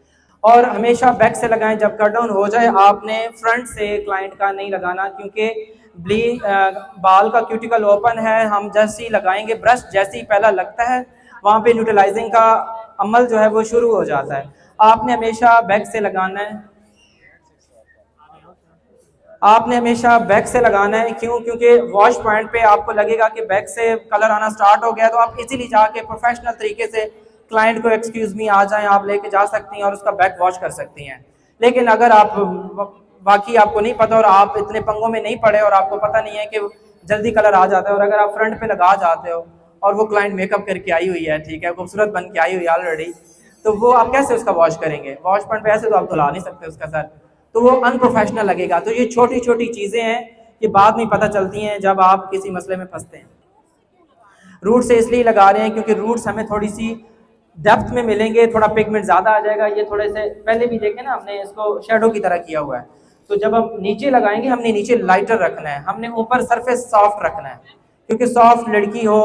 और हमेशा बैक से लगाएं जब कट डाउन हो जाए, आपने फ्रंट से क्लाइंट का नहीं लगाना, क्योंकि बाल का क्यूटिकल ओपन है, हम जैसे ही लगाएंगे, ब्रश जैसे ही पहला लगता है वहाँ पे न्यूट्रलाइजिंग का अमल जो है वो शुरू हो जाता है। आपने हमेशा बैक से लगाना है, आपने हमेशा बैक से लगाना है। क्यों? क्योंकि वॉश पॉइंट पे आपको लगेगा कि बैक से कलर आना स्टार्ट हो गया, तो आप इजीली जाके प्रोफेशनल तरीके से क्लाइंट को एक्सक्यूज मी आ जाएं, आप लेके जा सकती हैं और उसका बैक वॉश कर सकती हैं। लेकिन अगर आप बाकी आपको नहीं पता और आप इतने पंगों में नहीं पड़े और आपको पता नहीं है कि जल्दी कलर आ जाता है, और अगर आप फ्रंट पे लगा जाते हो और वो क्लाइंट मेकअप करके आई हुई है, ठीक है, खूबसूरत बन के आई हुई है ऑलरेडी, तो वो आप कैसे उसका वॉश करेंगे? वॉश पॉइंट पे ऐसे तो आप धुला नहीं सकते उसका सर, तो वो अनप्रोफेशनल लगेगा। तो ये छोटी छोटी चीज़ें हैं कि बाद में पता चलती हैं जब आप किसी मसले में फंसते हैं। रूट से इसलिए लगा रहे हैं क्योंकि रूट्स हमें थोड़ी सी डेप्थ में मिलेंगे, थोड़ा पिगमेंट ज़्यादा आ जाएगा। ये थोड़े से पहले भी देखे ना हमने, इसको शेडो की तरह किया हुआ है। तो जब हम नीचे लगाएंगे, हमने नीचे लाइटर रखना है, हमने ऊपर सरफेस सॉफ्ट रखना है, क्योंकि सॉफ्ट लड़की हो,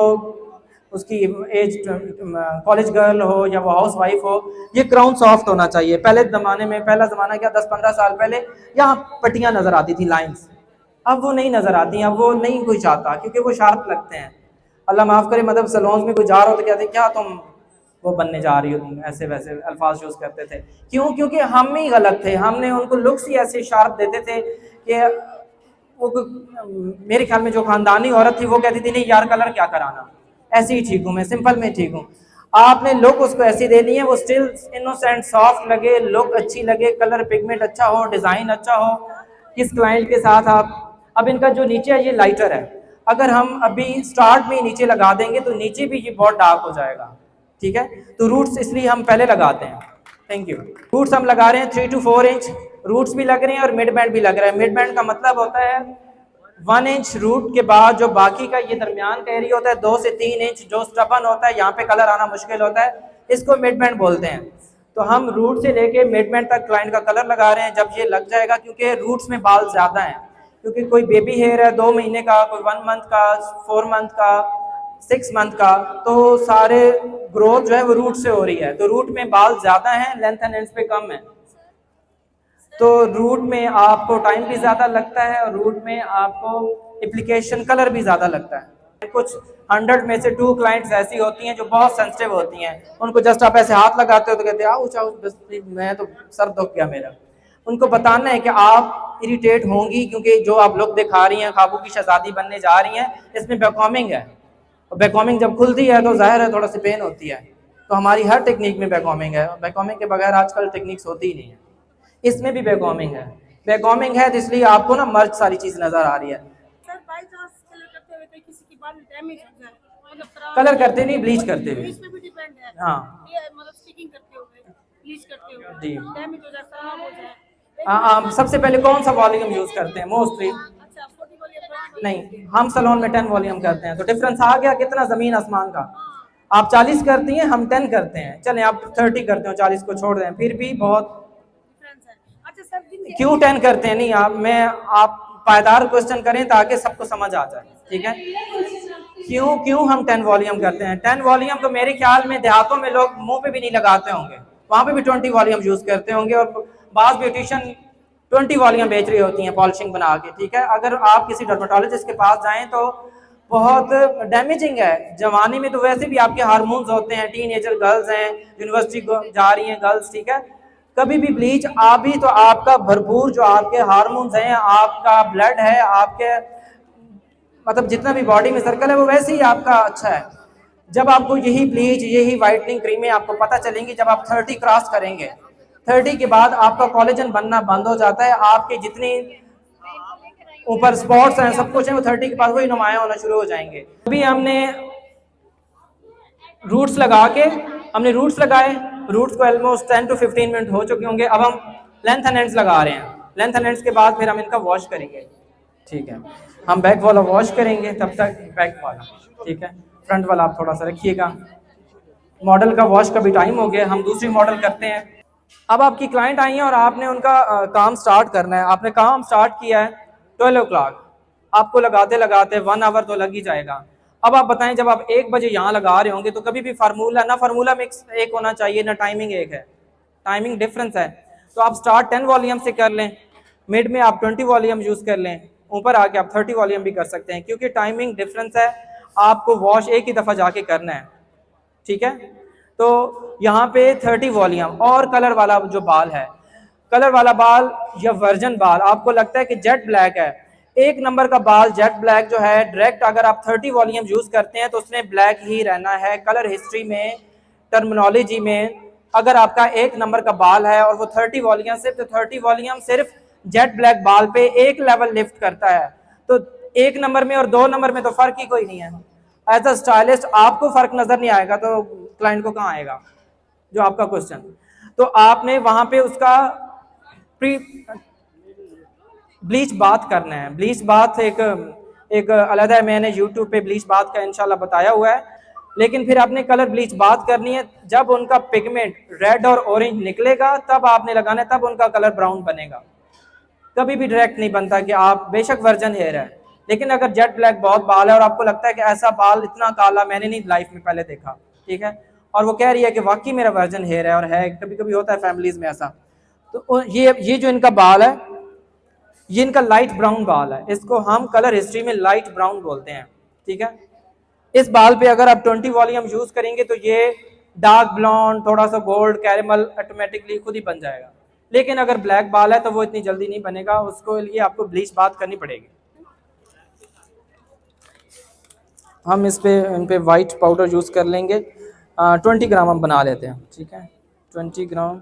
उसकी एज कॉलेज गर्ल हो या वो हाउस वाइफ हो, ये क्राउन सॉफ्ट होना चाहिए। पहले ज़माने में, पहला ज़माना क्या 10-15 साल पहले यहाँ पट्टियाँ नज़र आती थी, लाइंस, अब वो नहीं नज़र आती हैं, अब वो नहीं कोई चाहता, क्योंकि वो शार्प लगते हैं। अल्लाह माफ़ करे, मतलब सैलून्स में कोई जा रहा हो तो कहते क्या तुम वो बनने जा रही हो, तुम ऐसे वैसे अल्फाज यूज़ करते थे। क्यों? क्योंकि हम ही गलत थे, हमने उनको लुक्स ही ऐसे शार्प देते थे कि वो मेरे ख्याल में जो खानदानी औरत थी वो कहती थी नहीं यार कलर क्या कराना, ऐसे ही ठीक हूँ मैं, सिंपल में ठीक हूँ। आपने लुक उसको ऐसी देनी है, वो स्टिल इनोसेंट सॉफ्ट लगे, लुक अच्छी लगे, कलर पिगमेंट अच्छा हो, डिज़ाइन अच्छा हो। किस क्लाइंट के साथ आप, अब इनका जो नीचे है ये लाइटर है, अगर हम अभी स्टार्ट में नीचे लगा देंगे तो नीचे भी ये बहुत डार्क हो जाएगा, ठीक है। तो रूट्स इसलिए हम पहले लगाते हैं। Thank you. रूट्स हम लगा रहे हैं 3 to 4 इंच रूट्स भी लग रहे हैं और मिड बैंड भी लग रहा है। मिड बैंड का मतलब होता है 1 इंच रूट के बाद जो बाकी का ये दरमियान का एरिया होता है 2 से 3 इंच जो स्टबन होता है, यहाँ पे कलर आना मुश्किल होता है, इसको मिड बैंड बोलते हैं। तो हम रूट से लेके मिड बैंड तक क्लाइंट का कलर लगा रहे हैं। जब ये लग जाएगा, क्योंकि रूट्स में बाल ज़्यादा हैं, क्योंकि कोई बेबी हेयर है 2 महीने का, कोई 1 मंथ का, 4 मंथ का, 6 मंथ का, तो सारे ग्रोथ जो है वो रूट से हो रही है। तो रूट में बाल ज़्यादा हैं, लेंथ एंड एंड्स पे कम है, तो रूट में आपको टाइम भी ज़्यादा लगता है और रूट में आपको एप्लीकेशन कलर भी ज़्यादा लगता है। कुछ 100 में से 2 क्लाइंट्स ऐसी होती हैं जो बहुत सेंसिटिव होती हैं, उनको जस्ट आप ऐसे हाथ लगाते हो तो कहते हैं आउच आउच, बस मैं तो सर दुख गया मेरा। उनको बताना है कि आप इरिटेट होंगी, क्योंकि जो आप लुक दिखा रही हैं, ख्वाबों की शहजादी बनने जा रही हैं, इसमें बैकॉमिंग है, और बैकॉमिंग जब खुलती है तो जाहिर है थोड़ा सी पेन होती है। तो हमारी हर टेक्निक में बैकॉमिंग है, बैकॉमिंग के बगैर आजकल टेक्निक्स होती ही नहीं है। इसमें भी बैकॉमिंग है, बैकॉमिंग है तो इसलिए आपको ना मर्ज सारी चीज़ नज़र आ रही है। सर बाई चांस कलर करते हुए बाद में डैमेज हो जाए, मतलब कलर करते नहीं, ब्लीच करते हुए। इस पे भी डिपेंड है। हाँ ये मतलब स्टिकिंग करते हुए, ब्लीच करते हुए जी। डैमेज हो जाए, खराब हो जाए। आप सबसे पहले कौन सा वॉल्यूम यूज करते हैं मोस्टली? अच्छा 40 वाली है, 20 वाली नहीं, हम सैलून में 10 वॉल्यूम करते हैं, तो डिफरेंस आ गया कितना, जमीन आसमान का। आप 40 करती हैं, हम 10 करते हैं। चलें आप 30 करते हो, 40 को छोड़ दें, फिर भी बहुत। डिफरेंस है। अच्छा सर, दिन के क्यों 10 करते हैं? नहीं, आप पायदार क्वेश्चन करें ताकि सबको समझ आ जाए, ठीक है? क्यों हम 10 वॉल्यूम करते हैं? 10 वॉल्यूम तो मेरे ख्याल में देहातों में लोग मुंह पे भी नहीं लगाते होंगे, वहां पे भी 20 वॉल्यूम यूज करते होंगे, और बाज ब्यूटिशियन 20 वॉल्यूम बेच रही होती हैं पॉलिशिंग बना के, ठीक है? अगर आप किसी डर्मेटोलॉजिस्ट के पास जाएं तो बहुत डैमेजिंग है। जवानी में तो वैसे भी आपके हार्मोन्स होते हैं, टीनेजर गर्ल्स हैं, यूनिवर्सिटी जा रही हैं गर्ल्स, ठीक है? कभी भी ब्लीच आप भी तो आपका भरपूर जो आपके हार्मोन्स हैं, आपका ब्लड है, आपके मतलब जितना भी बॉडी में सर्कल है वो वैसे ही आपका अच्छा है। जब आपको यही ब्लीच, यही वाइटनिंग क्रीमें आपको पता चलेंगी जब आप 30 क्रॉस करेंगे। 30 के बाद आपका कोलेजन बनना बंद हो जाता है, आपके जितनी ऊपर स्पॉट्स हैं सब कुछ है वो 30 के बाद वही नुमायां होना शुरू हो जाएंगे। अभी हमने रूट्स लगाए, रूट्स को ऑलमोस्ट 10 to 15 मिनट हो चुके होंगे। अब हम लेंथ एंड एंड्स लगा रहे हैं। लेंथ एंड एंड्स के बाद फिर हम इनका वॉश करेंगे, ठीक है? हम बैक वाला वॉश करेंगे, तब तक बैक वाला, ठीक है? फ्रंट वाला आप थोड़ा सा रखिएगा। मॉडल का वॉश का भी टाइम हो गया, हम दूसरी मॉडल करते हैं। अब आपकी क्लाइंट आई है और आपने उनका काम स्टार्ट करना है। आपने काम स्टार्ट किया है 12 o'clock, आपको लगाते लगाते 1 आवर तो लग ही जाएगा। अब आप बताएं, जब आप 1 बजे यहाँ लगा रहे होंगे तो कभी भी फार्मूला मिक्स एक होना चाहिए, ना टाइमिंग एक है, टाइमिंग डिफरेंस है। तो आप स्टार्ट 10 वॉल्यूम से कर लें, मिड में आप 20 वॉल्यूम यूज़ कर लें, ऊपर आके आप 30 वॉल्यूम भी कर सकते हैं, क्योंकि टाइमिंग डिफरेंस है। आपको वॉश एक ही दफ़ा जाके करना है, ठीक है? तो यहाँ पे 30 वॉल्यूम। और कलर वाला जो बाल है, कलर वाला बाल या वर्जन बाल, आपको लगता है कि जेट ब्लैक है, 1 नंबर का बाल जेट ब्लैक जो है डायरेक्ट अगर आप 30 वॉल्यूम यूज़ करते हैं तो उसने ब्लैक ही रहना है। कलर हिस्ट्री में, टर्मिनोलॉजी में, अगर आपका 1 नंबर का बाल है और वो 30 वॉल्यूम से, तो 30 वॉल्यूम सिर्फ जेट ब्लैक बाल पे 1 लेवल लिफ्ट करता है। तो 1 नंबर में और 2 नंबर में तो फ़र्क ही कोई नहीं है। एज अ स्टाइलिस्ट आपको फ़र्क नज़र नहीं आएगा तो क्लाइंट को कहाँ आएगा, जो आपका क्वेश्चन। तो आपने वहाँ पे उसका प्री ब्लीच बात करना है। ब्लीच बात एक अलग है, मैंने यूट्यूब पे ब्लीच बात का इंशाल्लाह बताया हुआ है। लेकिन फिर आपने कलर ब्लीच बात करनी है, जब उनका पिगमेंट रेड और ऑरेंज निकलेगा तब आपने लगाना है, तब उनका कलर ब्राउन बनेगा। कभी भी डायरेक्ट नहीं बनता कि आप बेशक वर्जन हेयर है, लेकिन अगर जेट ब्लैक बहुत बाल है और आपको लगता है कि ऐसा बाल इतना काला मैंने नहीं लाइफ में पहले देखा, ठीक है, और वो कह रही है कि वाकई मेरा वर्जन हेयर है, और है, कभी कभी होता है फैमिलीज में ऐसा, तो ये जो इनका बाल है, ये इनका लाइट ब्राउन बाल है, इसको हम कलर हिस्ट्री में लाइट ब्राउन बोलते हैं, ठीक है। इस बाल पे अगर आप 20 वॉल्यूम यूज करेंगे तो ये डार्क ब्लॉन्ड, थोड़ा सा गोल्ड कैरेमल ऑटोमेटिकली खुद ही बन जाएगा। लेकिन अगर ब्लैक बाल है तो वो इतनी जल्दी नहीं बनेगा, उसको लिए आपको ब्लीच बात करनी पड़ेगी। हम इन पे वाइट पाउडर यूज़ कर लेंगे, 20 ग्राम हम बना लेते हैं, ठीक है, 20 ग्राम।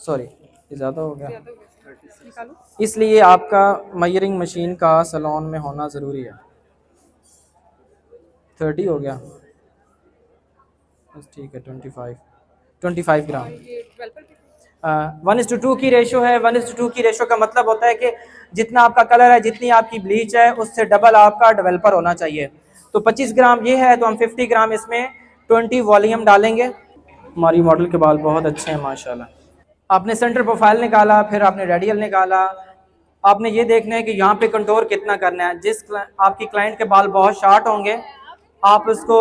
सॉरी, ये ज़्यादा हो गया, इसलिए आपका मेजरिंग मशीन का सैलून में होना ज़रूरी है। 30 हो गया, बस ठीक है, 25 ग्राम। 1:2 की रेशो है। 1:2 की रेशो का मतलब होता है कि जितना आपका कलर है, जितनी आपकी ब्लीच है, उससे डबल आपका डेवलपर होना चाहिए। तो 25 ग्राम ये है, तो हम 50 ग्राम इसमें 20 वॉल्यूम डालेंगे। हमारी मॉडल के बाल बहुत अच्छे हैं माशाल्लाह। आपने सेंटर प्रोफाइल निकाला, फिर आपने रेडियल निकाला, आपने ये देखना है कि यहाँ पे कंटोर कितना करना है। आपकी क्लाइंट के बाल बहुत शॉर्ट होंगे, आप उसको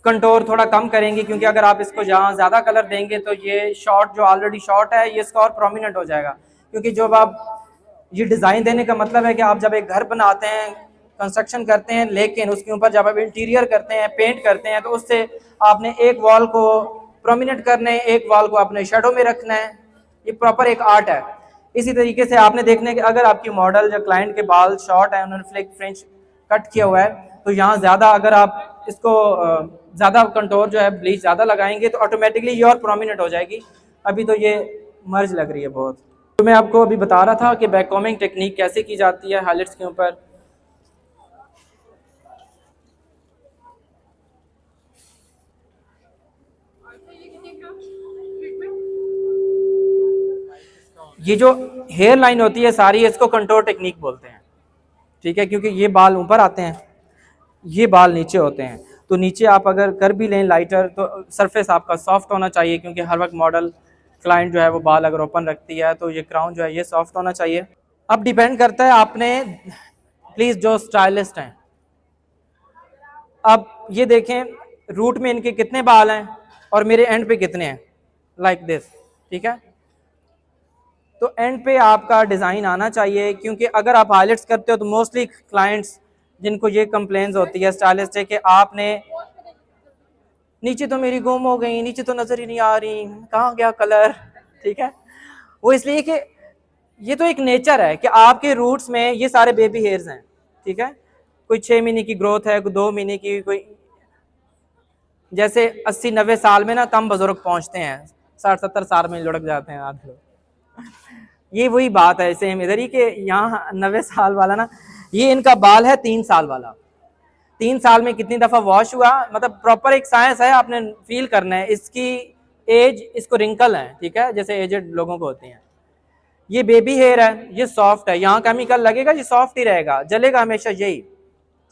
कंटोर थोड़ा कम करेंगे, क्योंकि अगर आप इसको यहाँ ज़्यादा कलर देंगे तो ये शॉर्ट जो ऑलरेडी शॉर्ट है ये इसका और प्रोमिनेंट हो जाएगा। क्योंकि जब आप ये डिज़ाइन देने का मतलब है कि आप जब एक घर बनाते हैं, कंस्ट्रक्शन करते हैं, लेकिन उसके ऊपर जब आप इंटीरियर करते हैं, पेंट करते हैं, तो उससे आपने एक वॉल को प्रोमिनेंट करना है, एक वॉल को आपने शेडो में रखना है। ये प्रॉपर एक आर्ट है। इसी तरीके से आपने देखना है कि अगर आपकी मॉडल या क्लाइंट के बाल शॉर्ट है, उन्होंने फ्लिक फ्रेंच कट किया हुआ है, तो यहाँ ज़्यादा अगर आप इसको ज़्यादा कंटोर जो है ब्लीच ज़्यादा लगाएंगे तो ऑटोमेटिकली ये और प्रोमिनेंट हो जाएगी। अभी तो ये मर्ज लग रही है बहुत, तो मैं आपको अभी बता रहा था कि बैक कॉमिंग टेक्निक कैसे की जाती है हाइलाइट्स के ऊपर। ये जो हेयर लाइन होती है सारी, इसको कंटोर टेक्निक बोलते हैं, ठीक है, क्योंकि ये बाल ऊपर आते हैं, ये बाल नीचे होते हैं। तो नीचे आप अगर कर भी लें लाइटर, तो सरफेस आपका सॉफ्ट होना चाहिए, क्योंकि हर वक्त मॉडल क्लाइंट जो है वो बाल अगर ओपन रखती है तो ये क्राउन जो है ये सॉफ्ट होना चाहिए। अब डिपेंड करता है आपने, प्लीज़ जो स्टाइलिस्ट हैं, अब ये देखें रूट में इनके कितने बाल हैं और मेरे एंड पे कितने हैं, लाइक दिस, ठीक है। तो एंड पे आपका डिज़ाइन आना चाहिए, क्योंकि अगर आप हाइलाइट्स करते हो तो मोस्टली क्लाइंट्स जिनको ये कंप्लेंट्स होती है स्टाइलिस्ट है कि आपने नीचे तो मेरी गुम हो गई, नीचे तो नज़र ही नहीं आ रही, कहाँ गया कलर, ठीक है। वो इसलिए कि ये तो एक नेचर है कि आपके रूट्स में ये सारे बेबी हेयर्स हैं, ठीक है। कोई 6 महीने की ग्रोथ है, कोई 2 महीने की, कोई जैसे 80-90 साल में ना कम बुजुर्ग पहुंचते हैं, 60-70 साल में लुढ़क जाते हैं आधे लोग। ये वही बात है सेम इधर ही, कि यहाँ 90 साल वाला ना, ये इनका बाल है 3 साल वाला, 3 साल में कितनी दफ़ा वॉश हुआ, मतलब प्रॉपर एक साइंस है, आपने फील करना है इसकी एज, इसको रिंकल है, ठीक है, जैसे एजेड लोगों को होती हैं। ये बेबी हेयर है, ये सॉफ्ट है, यहाँ केमिकल लगेगा, ये सॉफ्ट ही रहेगा, जलेगा हमेशा यही,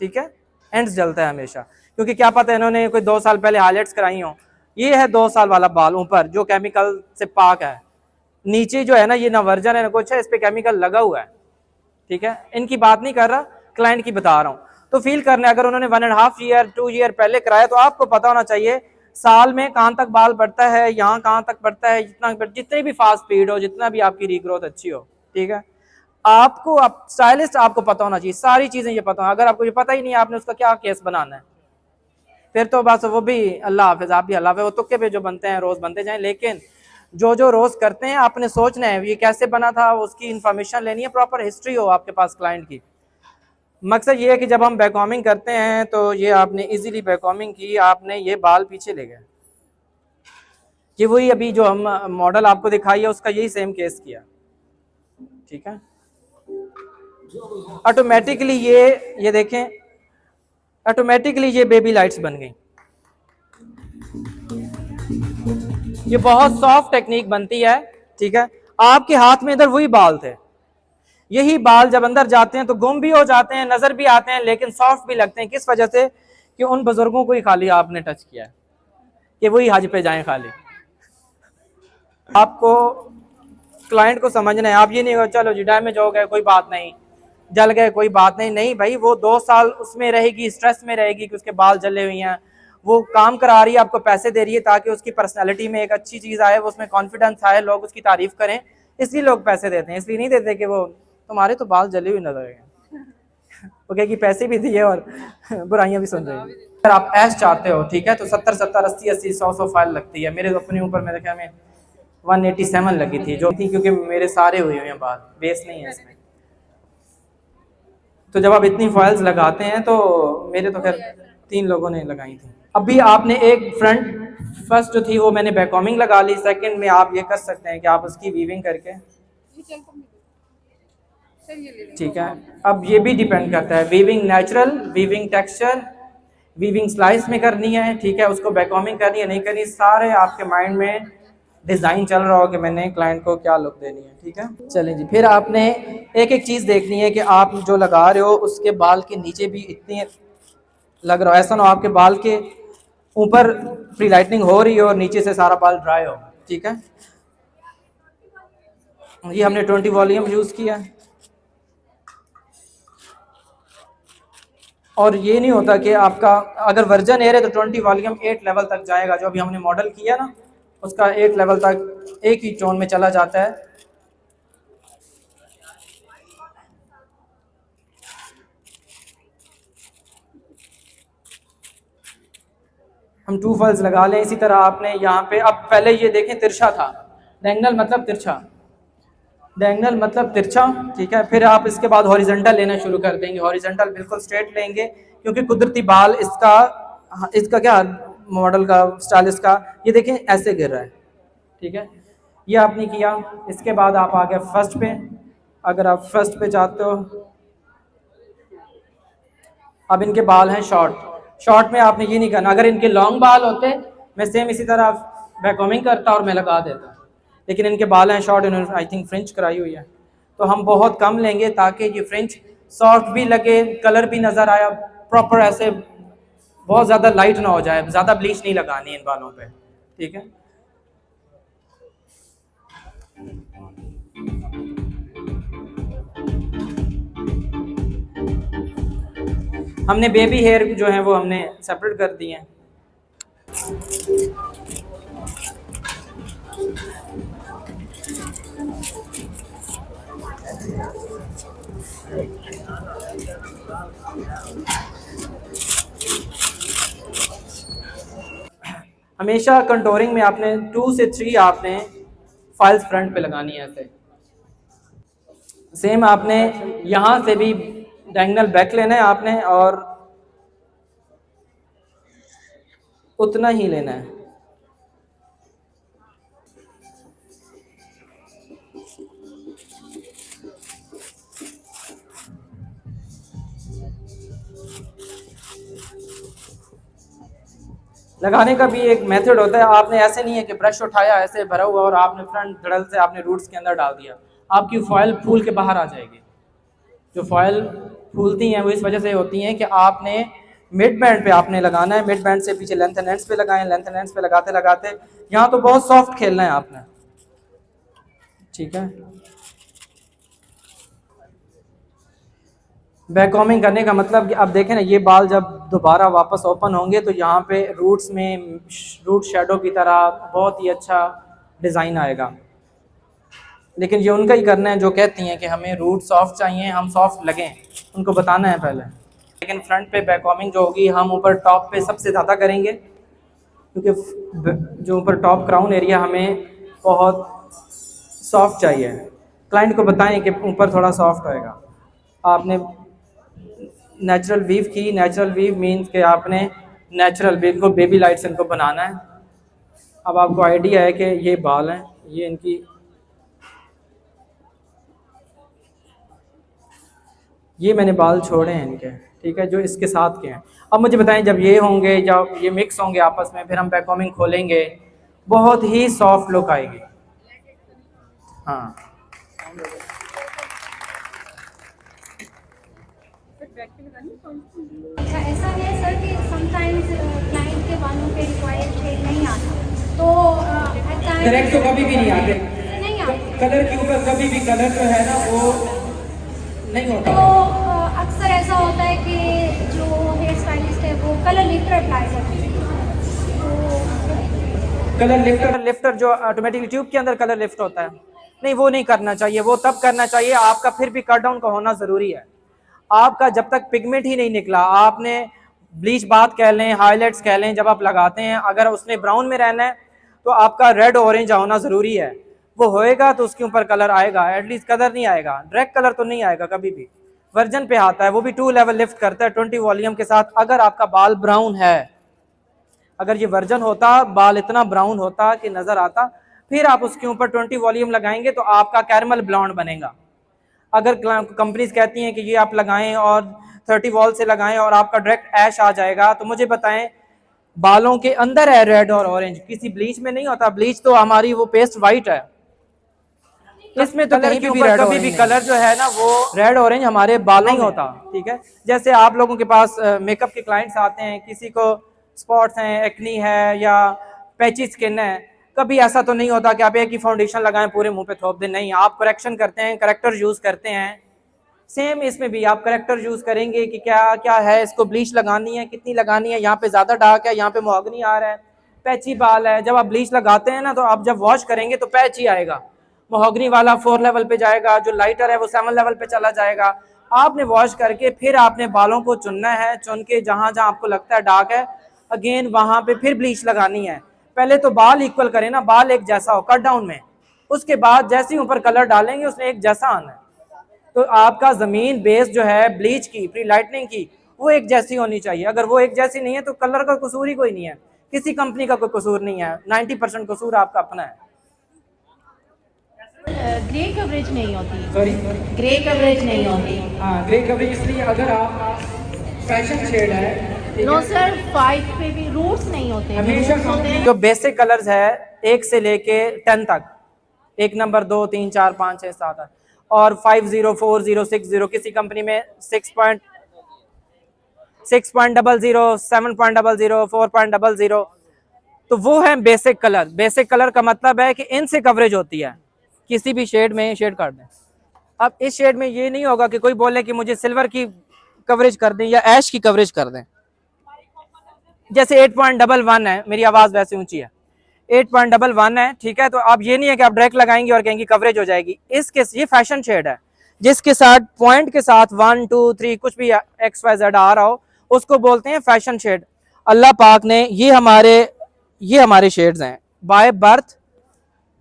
ठीक है, एंड्स जलता है हमेशा, क्योंकि क्या पता है इन्होंने कोई 2 साल पहले हाइलाइट्स कराई हो। ये है 2 साल वाला बाल ऊपर जो केमिकल से पाक है, नीचे जो है ना ये ना वर्जन है ना कुछ है, इस पर केमिकल लगा हुआ है, ठीक है। इनकी बात नहीं कर रहा, क्लाइंट की बता रहा हूँ। तो फील करना है, अगर उन्होंने 1.5 ईयर 2 ईयर पहले कराया तो आपको पता होना चाहिए साल में कहाँ तक बाल बढ़ता है, यहाँ कहाँ तक बढ़ता है, जितनी भी फास्ट स्पीड हो, जितना भी आपकी रीग्रोथ अच्छी हो, ठीक है। आपको स्टाइलिस्ट आपको पता होना चाहिए, सारी चीज़ें ये पता हो। अगर आपको ये पता ही नहीं है, आपने उसका क्या केस बनाना है, फिर तो बस वो भी अल्लाह हाफिज़, आप भी अल्लाह हाफिज़, वो तुक्के पे जो बनते हैं रोज़ बनते जाएं। लेकिन जो रोज़ करते हैं आपने सोचना है ये कैसे बना था, उसकी इन्फॉर्मेशन लेनी है, प्रॉपर हिस्ट्री हो आपके पास क्लाइंट की। मकसद ये है कि जब हम बैककॉमिंग करते हैं तो ये आपने इजीली बैककॉमिंग की, आपने ये बाल पीछे ले गए, ये वही अभी जो हम मॉडल आपको दिखाई है उसका यही सेम केस किया, ठीक है। ऑटोमेटिकली ये देखें, ऑटोमेटिकली ये बेबी लाइट्स बन गई। ये बहुत सॉफ्ट टेक्निक बनती है, ठीक है। आपके हाथ में इधर वही बाल थे, यही बाल जब अंदर जाते हैं तो गुम भी हो जाते हैं, नजर भी आते हैं, लेकिन सॉफ्ट भी लगते हैं। किस वजह से? कि उन बुजुर्गों को ही खाली आपने टच किया है कि वही हज पे जाएं खाली। आपको क्लाइंट को समझना है, आप ये नहीं हो चलो जी डैमेज हो गए कोई बात नहीं, जल गए कोई बात नहीं, नहीं भाई, वो 2 साल उसमें रहेगी, स्ट्रेस में रहेगी कि उसके बाल जले हुए हैं, वो काम करा रही है, आपको पैसे दे रही है ताकि उसकी पर्सनैलिटी में एक अच्छी चीज़ आए, वो उसमें कॉन्फिडेंस आए, लोग उसकी तारीफ करें, इसलिए लोग पैसे देते हैं। इसलिए नहीं देते कि वो तुम्हारे तो बाल जले हुए नजर आए, वो कहेगी पैसे भी दिए और बुराइयां भी सुन रही है। अगर आप ऐश चाहते हो, ठीक है, तो 70-70, 80-80, 100-100 फाइल लगती है। मेरे अपने ऊपर मेरे ख्याल में 187 लगी थी जो थी, क्योंकि मेरे सारे हुए हुए हैं बाल, बेस नहीं है इसमें। तो जब आप इतनी फाइल्स लगाते हैं तो मेरे तो खैर 3 लोगों ने लगाई थी। अभी आपने एक फ्रंट फर्स्ट जो थी वो मैंने बैककॉमिंग लगा ली, सेकंड में आप ये कर सकते हैं कि आप उसकी वीविंग करके, ठीक है। अब ये भी डिपेंड करता है, weaving natural, weaving texture, weaving slice में करनी है, ठीक है, उसको बैककॉमिंग करनी है नहीं करनी, सारे आपके माइंड में डिज़ाइन चल रहा हो कि मैंने क्लाइंट को क्या लुक देनी है, ठीक है। चलें जी, फिर आपने एक एक चीज़ देखनी है कि आप जो लगा रहे हो उसके बाल के नीचे भी इतनी लग रहा हो, ऐसा ना हो आपके बाल के ऊपर फ्री लाइटनिंग हो रही हो और नीचे से सारा बाल ड्राई हो, ठीक है। ये हमने 20 वॉल्यूम यूज़ किया, और ये नहीं होता कि आपका अगर वर्जन एयर है तो 20 वॉल्यूम 8 लेवल तक जाएगा, जो अभी हमने मॉडल किया ना उसका 8 लेवल तक एक ही टोन में चला जाता है। हम 2 फॉल्स लगा लें। इसी तरह आपने यहाँ पे, अब पहले ये देखें तिरछा था, डायगोनल मतलब तिरछा, डायगोनल मतलब तिरछा, ठीक है। फिर आप इसके बाद हॉरिजॉन्टल लेना शुरू कर देंगे, हॉरिजॉन्टल बिल्कुल स्ट्रेट लेंगे, क्योंकि कुदरती बाल इसका क्या मॉडल का स्टाइलिस्ट का ये देखें ऐसे गिर रहा है, ठीक है। ये आपने किया। इसके बाद आप आ गए फर्स्ट पे। अगर आप फर्स्ट पे चाहते हो, अब इनके बाल हैं शॉर्ट। शॉर्ट में आपने ये नहीं करना। अगर इनके लॉन्ग बाल होते मैं सेम इसी तरह बैककॉमिंग करता और मैं लगा देता, लेकिन इनके बाल हैं शॉर्ट, इन्होंने आई थिंक फ्रिंच कराई हुई है, तो हम बहुत कम लेंगे ताकि ये फ्रिंच सॉफ्ट भी लगे, कलर भी नज़र आया प्रॉपर, ऐसे बहुत ज़्यादा लाइट ना हो जाए। ज़्यादा ब्लीच नहीं लगानी इन बालों पे, ठीक है। हमने बेबी हेयर जो है वो हमने सेपरेट कर दिए हैं। हमेशा कंटोरिंग में आपने 2 से 3 आपने फाइल्स फ्रंट पे लगानी है ऐसे। सेम आपने यहाँ से भी डायगोनल बैक लेना है आपने, और उतना ही लेना है। लगाने का भी एक मेथड होता है। आपने ऐसे नहीं है कि ब्रश उठाया ऐसे भरा हुआ और आपने फ्रंट धड़ल से आपने रूट्स के अंदर डाल दिया, आपकी फॉयल फूल के बाहर आ जाएगी। जो फॉयल फूलती हैं वो इस वजह से होती हैं कि आपने मिड बैंड पे आपने लगाना है, मिड बैंड से पीछे लेंथ एंड एंड्स पे लगाएं, लेंथ एंड एंड्स पे लगाते लगाते यहाँ तो बहुत सॉफ्ट खेलना है आपने, ठीक है। बैककॉमिंग करने का मतलब कि अब देखें ना, ये बाल जब दोबारा वापस ओपन होंगे तो यहाँ पे रूट्स में रूट शेडो की तरह बहुत ही अच्छा डिज़ाइन आएगा। लेकिन ये उनका ही करना है जो कहती हैं कि हमें रूट सॉफ्ट चाहिए, हम सॉफ्ट लगें, उनको बताना है पहले। लेकिन फ्रंट पे बैककॉमिंग जो होगी हम ऊपर टॉप पे सबसे ज़्यादा करेंगे, क्योंकि जो ऊपर टॉप क्राउन एरिया हमें बहुत सॉफ्ट चाहिए। क्लाइंट को बताएं कि ऊपर थोड़ा सॉफ्ट होएगा। आपने नेचुरल वीव की, नेचुरल वीव मीन्स कि आपने नेचुरल बिल्कुल बेबी लाइट से इनको बनाना है। अब आपको आइडिया है कि ये बाल हैं, ये इनकी ये मैंने बाल छोड़े हैं इनके, ठीक है, जो इसके साथ के हैं। अब मुझे बताएं जब ये होंगे या ये मिक्स होंगे आपस में, फिर हम बैककॉमिंग खोलेंगे, बहुत ही सॉफ्ट लुक आएगी। हाँ, अच्छा ऐसा है सर कि समटाइम्स क्लाइंट के बालों पे रिक्वायर्ड शेड नहीं आता, तो करेक्ट तो कभी भी नहीं आते, नहीं आते, कलर के ऊपर कभी भी कलर जो है ना वो नहीं होता। तो अक्सर ऐसा होता है कि जो हेयर स्टाइलिस्ट है वो कलर लिफ्टर अप्लाई करते हैं, तो कलर लिफ्टर जो ऑटोमेटिकली ट्यूब के अंदर कलर लिफ्ट होता है, नहीं वो नहीं करना चाहिए। वो तब करना चाहिए आपका फिर भी कट डाउन का होना ज़रूरी है। आपका जब तक पिगमेंट ही नहीं निकला, आपने ब्लीच बात कह लें, हाईलाइट्स कह लें, जब आप लगाते हैं अगर उसने ब्राउन में रहना है तो आपका रेड ऑरेंज होना ज़रूरी है। वो होएगा तो उसके ऊपर कलर आएगा, एटलीस्ट कलर नहीं आएगा, डायरेक्ट कलर तो नहीं आएगा कभी भी। वर्जन पे आता है, वो भी 2 लेवल लिफ्ट करता है 20 वॉल्यूम के साथ। अगर आपका बाल ब्राउन है, अगर ये वर्जन होता, बाल इतना ब्राउन होता कि नज़र आता, फिर आप उसके ऊपर 20 वॉल्यूम लगाएंगे तो आपका कैरमल ब्लॉन्ड बनेगा। अगर कंपनीज कहती हैं कि ये आप लगाएं और 30 वॉल से लगाएं और आपका डायरेक्ट ऐश आ जाएगा, तो मुझे बताएं बालों के अंदर है रेड और ऑरेंज, किसी ब्लीच में नहीं होता। ब्लीच तो हमारी वो पेस्ट वाइट है, इसमें तो कहीं कभी भी कलर जो है ना वो रेड ऑरेंज हमारे बालों में होता, ठीक है। जैसे आप लोगों के पास मेकअप के क्लाइंट्स आते हैं, किसी को स्पॉट्स हैं, एक्नी है या पैची स्किन है, कभी ऐसा तो नहीं होता कि आप एक ही फाउंडेशन लगाएं पूरे मुंह पे थोप दें, नहीं, आप करेक्शन करते हैं, करेक्टर यूज़ करते हैं। सेम इसमें भी आप करेक्टर यूज़ करेंगे कि क्या क्या है, इसको ब्लीच लगानी है, कितनी लगानी है, यहाँ पे ज़्यादा डार्क है, यहाँ पे मोहगनी आ रहा है, पैची बाल है। जब आप ब्लीच लगाते हैं ना तो आप जब वॉश करेंगे तो पैच ही आएगा, मोहगनी वाला 4 लेवल पे जाएगा, जो लाइटर है वो 7 लेवल पे चला जाएगा। आपने वॉश करके फिर आपने बालों को चुनना है, चुन के जहाँ जहाँ आपको लगता है डार्क है अगेन वहाँ पे फिर ब्लीच लगानी है। पहले तो बाल इक्वल करें ना, बाल एक जैसा हो कट डाउन में, उसके बाद जैसे ही ऊपर कलर डालेंगे उसने एक जैसा आना है। तो आपका ज़मीन बेस जो है ब्लीच की, प्री लाइटनिंग की, वो एक जैसी होनी चाहिए। अगर वो एक जैसी नहीं है तो कलर का कसूर ही कोई नहीं है, किसी कंपनी का कोई कसूर नहीं है, 90% कसूर आपका अपना है। ग्रे कवरेज नहीं होती, सॉरी ग्रे कवरेज नहीं होती। हाँ ग्रे कवरेज इसलिए अगर आप फैशन शेड है नो सर, 5 पे भी रूट्स नहीं होते, हमेशा roots होते हैं। जो बेसिक कलर्स है 1 से लेके 10 तक, 1 नंबर 2 3 4 5 6 7 8 और 50 40 60 किसी कंपनी में 6.00 7.00 4.00 तो वो है बेसिक कलर। बेसिक कलर का मतलब है कि इनसे कवरेज होती है, किसी भी शेड में शेड कर दें। अब इस शेड में ये नहीं होगा कि कोई बोले कि मुझे सिल्वर की कवरेज कर दें या ऐश की कवरेज कर दें। जैसे 8.11 है, मेरी आवाज़ वैसे ऊंची है, 8.11 है, ठीक है। तो अब ये नहीं है कि आप डायरेक्ट लगाएंगे और कहेंगे कवरेज हो जाएगी। इसके ये फैशन शेड है जिसके साथ पॉइंट के साथ 1 2 3 कुछ भी XYZ आ रहा हो उसको बोलते हैं फैशन शेड। अल्लाह पाक ने ये हमारे शेड्स हैं बाय बर्थ।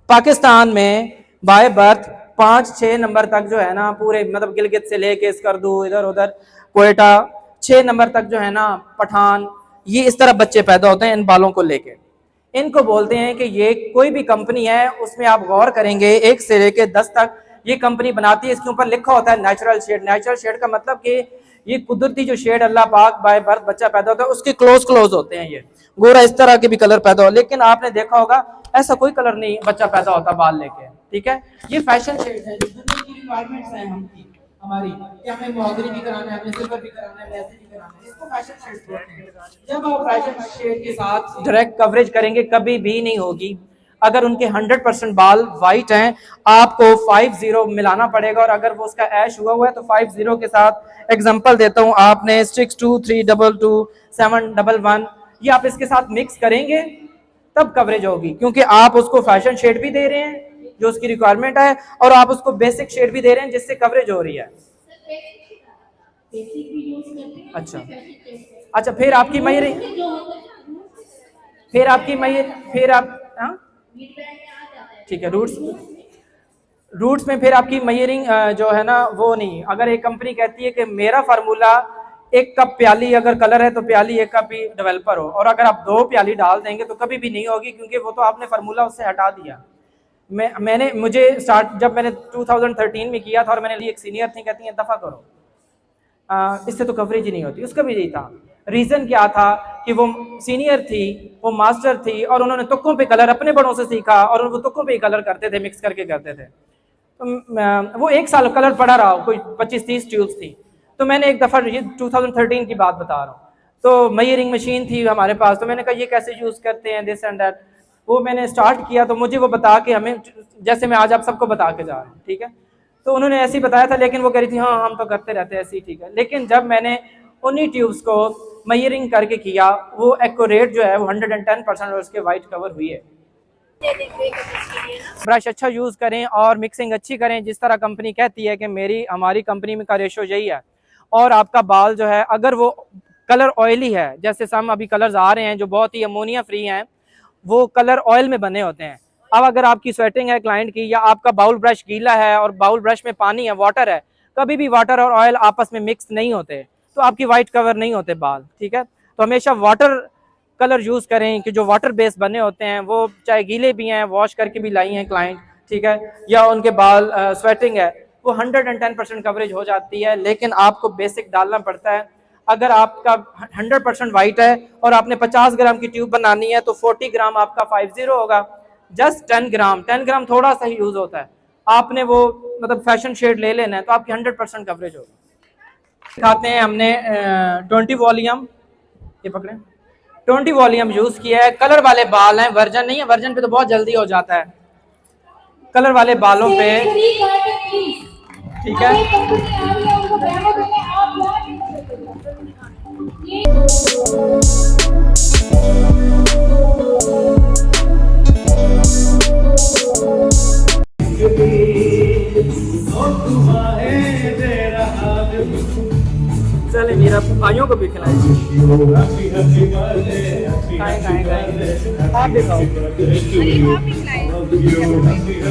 पाकिस्तान में बाय बर्थ 5-6 नंबर तक जो है ना पूरे मतलब गिलगित से लेके स्कर्दू इधर उधर कोयटा 6 नंबर तक जो है ना पठान, ये इस तरह बच्चे पैदा होते हैं इन बालों को लेके। इनको बोलते हैं कि ये कोई भी कंपनी है उसमें आप गौर करेंगे 1 से लेके 10 तक ये कंपनी बनाती है, इसके ऊपर लिखा होता है नेचुरल शेड। नेचुरल शेड का मतलब कि ये कुदरती जो शेड अल्लाह पाक बाय बर्थ बच्चा पैदा होता है उसके क्लोज होते हैं। ये गोरा इस तरह के भी कलर पैदा हो, लेकिन आपने देखा होगा ऐसा कोई कलर नहीं बच्चा पैदा होता बाल लेके, ठीक है। ये फैशन शेड है, दुनिया की रिक्वायरमेंट्स हैं हमारी कि हमें मोहगरी भी कराना है, हमें सिल्वर भी कराना है, वैसे भी कराना है, इसको फैशन शेड बोलते हैं। जब आप फैशन शेड के साथ डायरेक्ट कवरेज करेंगे कभी भी नहीं होगी। अगर उनके 100% बाल वाइट हैं आपको 50 मिलाना पड़ेगा, और अगर वो उसका ऐश हुआ है तो 50 के साथ एग्जांपल देता हूं, आपने 62322 711 ये आप इसके साथ मिक्स करेंगे तब कवरेज होगी, क्योंकि आप उसको फैशन शेड भी दे रहे हैं जो उसकी रिक्वायरमेंट है और आप उसको बेसिक शेड भी दे रहे हैं जिससे कवरेज हो रही है। अच्छा फिर आपकी मयरिंग ठीक है रूट्स में फिर आपकी मयरिंग जो है ना वो नहीं। अगर एक कंपनी कहती है कि मेरा फार्मूला 1 कप प्याली अगर कलर है तो प्याली 1 कप ही डेवलपर हो, और अगर आप 2 प्याली डाल देंगे तो कभी भी नहीं होगी, क्योंकि वो तो आपने फार्मूला उससे हटा दिया। मुझे स्टार्ट जब मैंने 2013 में किया था और मैंने एक सीनियर थी कहती हैं दफ़ा करो, इससे तो कवरेज ही नहीं होती। उसका भी यही था, रीज़न क्या था कि वो सीनियर थी, वो मास्टर थी और उन्होंने तुक्कों पे कलर अपने बड़ों से सीखा और वो तुक्कों पे ही कलर करते थे, मिक्स करके करते थे। तो वो 1 साल कलर पड़ा रहा, कोई 25-30 ट्यूब्स थी। तो मैंने एक दफ़ा, ये 2013 की बात बता रहा हूँ, तो मयरिंग मशीन थी हमारे पास, तो मैंने कहा ये कैसे यूज़ करते हैं दिस एंड दैट। वो मैंने स्टार्ट किया तो मुझे वो बता के, हमें जैसे मैं आज आप सबको बता के जा रहा हूँ, ठीक है। तो उन्होंने ऐसे ही बताया था, लेकिन वो कह रही थी हाँ हम तो करते रहते हैं ऐसे ही, ठीक है। लेकिन जब मैंने उन्हीं ट्यूब्स को मयरिंग करके किया वो एक्यूरेट जो है वो 110% और उसके वाइट कवर हुई है। ब्रश अच्छा यूज़ करें और मिक्सिंग अच्छी करें, जिस तरह कंपनी कहती है कि हमारी कंपनी में का रेशो यही है। और आपका बाल जो है अगर वो कलर ऑयली है, जैसे सम अभी कलर्स आ रहे हैं जो बहुत ही अमोनिया फ्री हैं, वो कलर ऑयल में बने होते हैं। अब अगर आपकी स्वेटिंग है क्लाइंट की, या आपका बाउल ब्रश गीला है और बाउल ब्रश में पानी है, वाटर है, कभी भी वाटर और ऑयल आपस में मिक्स नहीं होते तो आपकी वाइट कवर नहीं होते बाल, ठीक है। तो हमेशा वाटर कलर यूज़ करें कि जो वाटर बेस बने होते हैं, वो चाहे गीले भी हैं, वॉश करके भी लाई हैं क्लाइंट, ठीक है, या उनके बाल स्वेटिंग है, वो 110% कवरेज हो जाती है। लेकिन आपको बेसिक डालना पड़ता है। अगर आपका 100% वाइट है और आपने 50 ग्राम की ट्यूब बनानी है तो 40 ग्राम आपका 50 होगा, जस्ट 10 ग्राम थोड़ा सा ही यूज़ होता है। आपने वो मतलब फैशन शेड ले लेना है तो आपकी 100% कवरेज होगी। दिखाते हैं हमने 20 वॉल्यूम, ये पकड़ें, 20 वॉल्यूम यूज़ किया है। कलर वाले बाल हैं, वर्जन नहीं है, वर्जन पे तो बहुत जल्दी हो जाता है। कलर वाले बालों पे, ठीक है, चले मेरा भाइयों को भी खिलाएं। आप दिखाओ।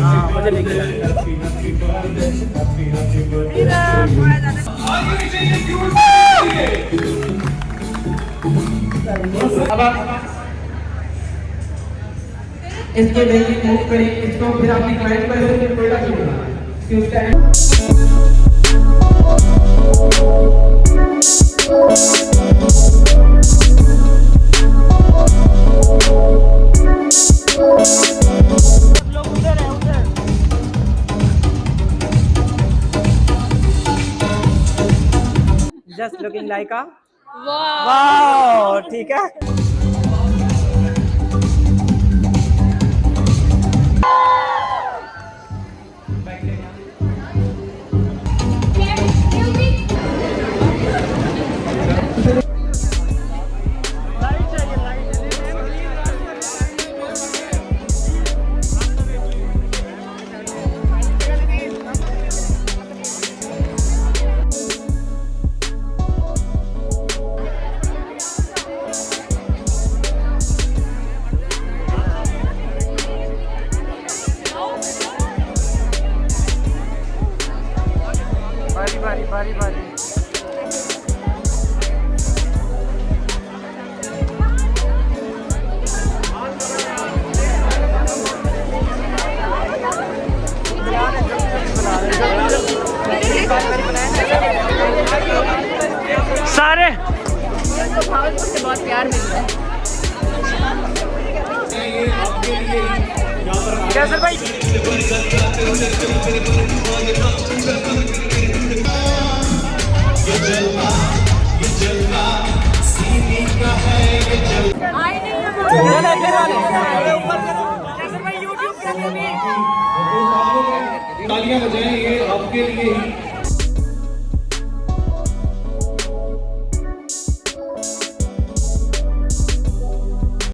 हाँ मुझे भी खिलाएं। अब इसको डेली मूव करें, इसको फिर अपनी क्लाइंट को ऐसे प्रोडक्ट बनाना कि उसका just looking like a wow, ठीक है। बारी बारी सारे से बहुत प्यार मिल रहा है। कैसर भाई तालियां बजाएं, ये आपके लिए ही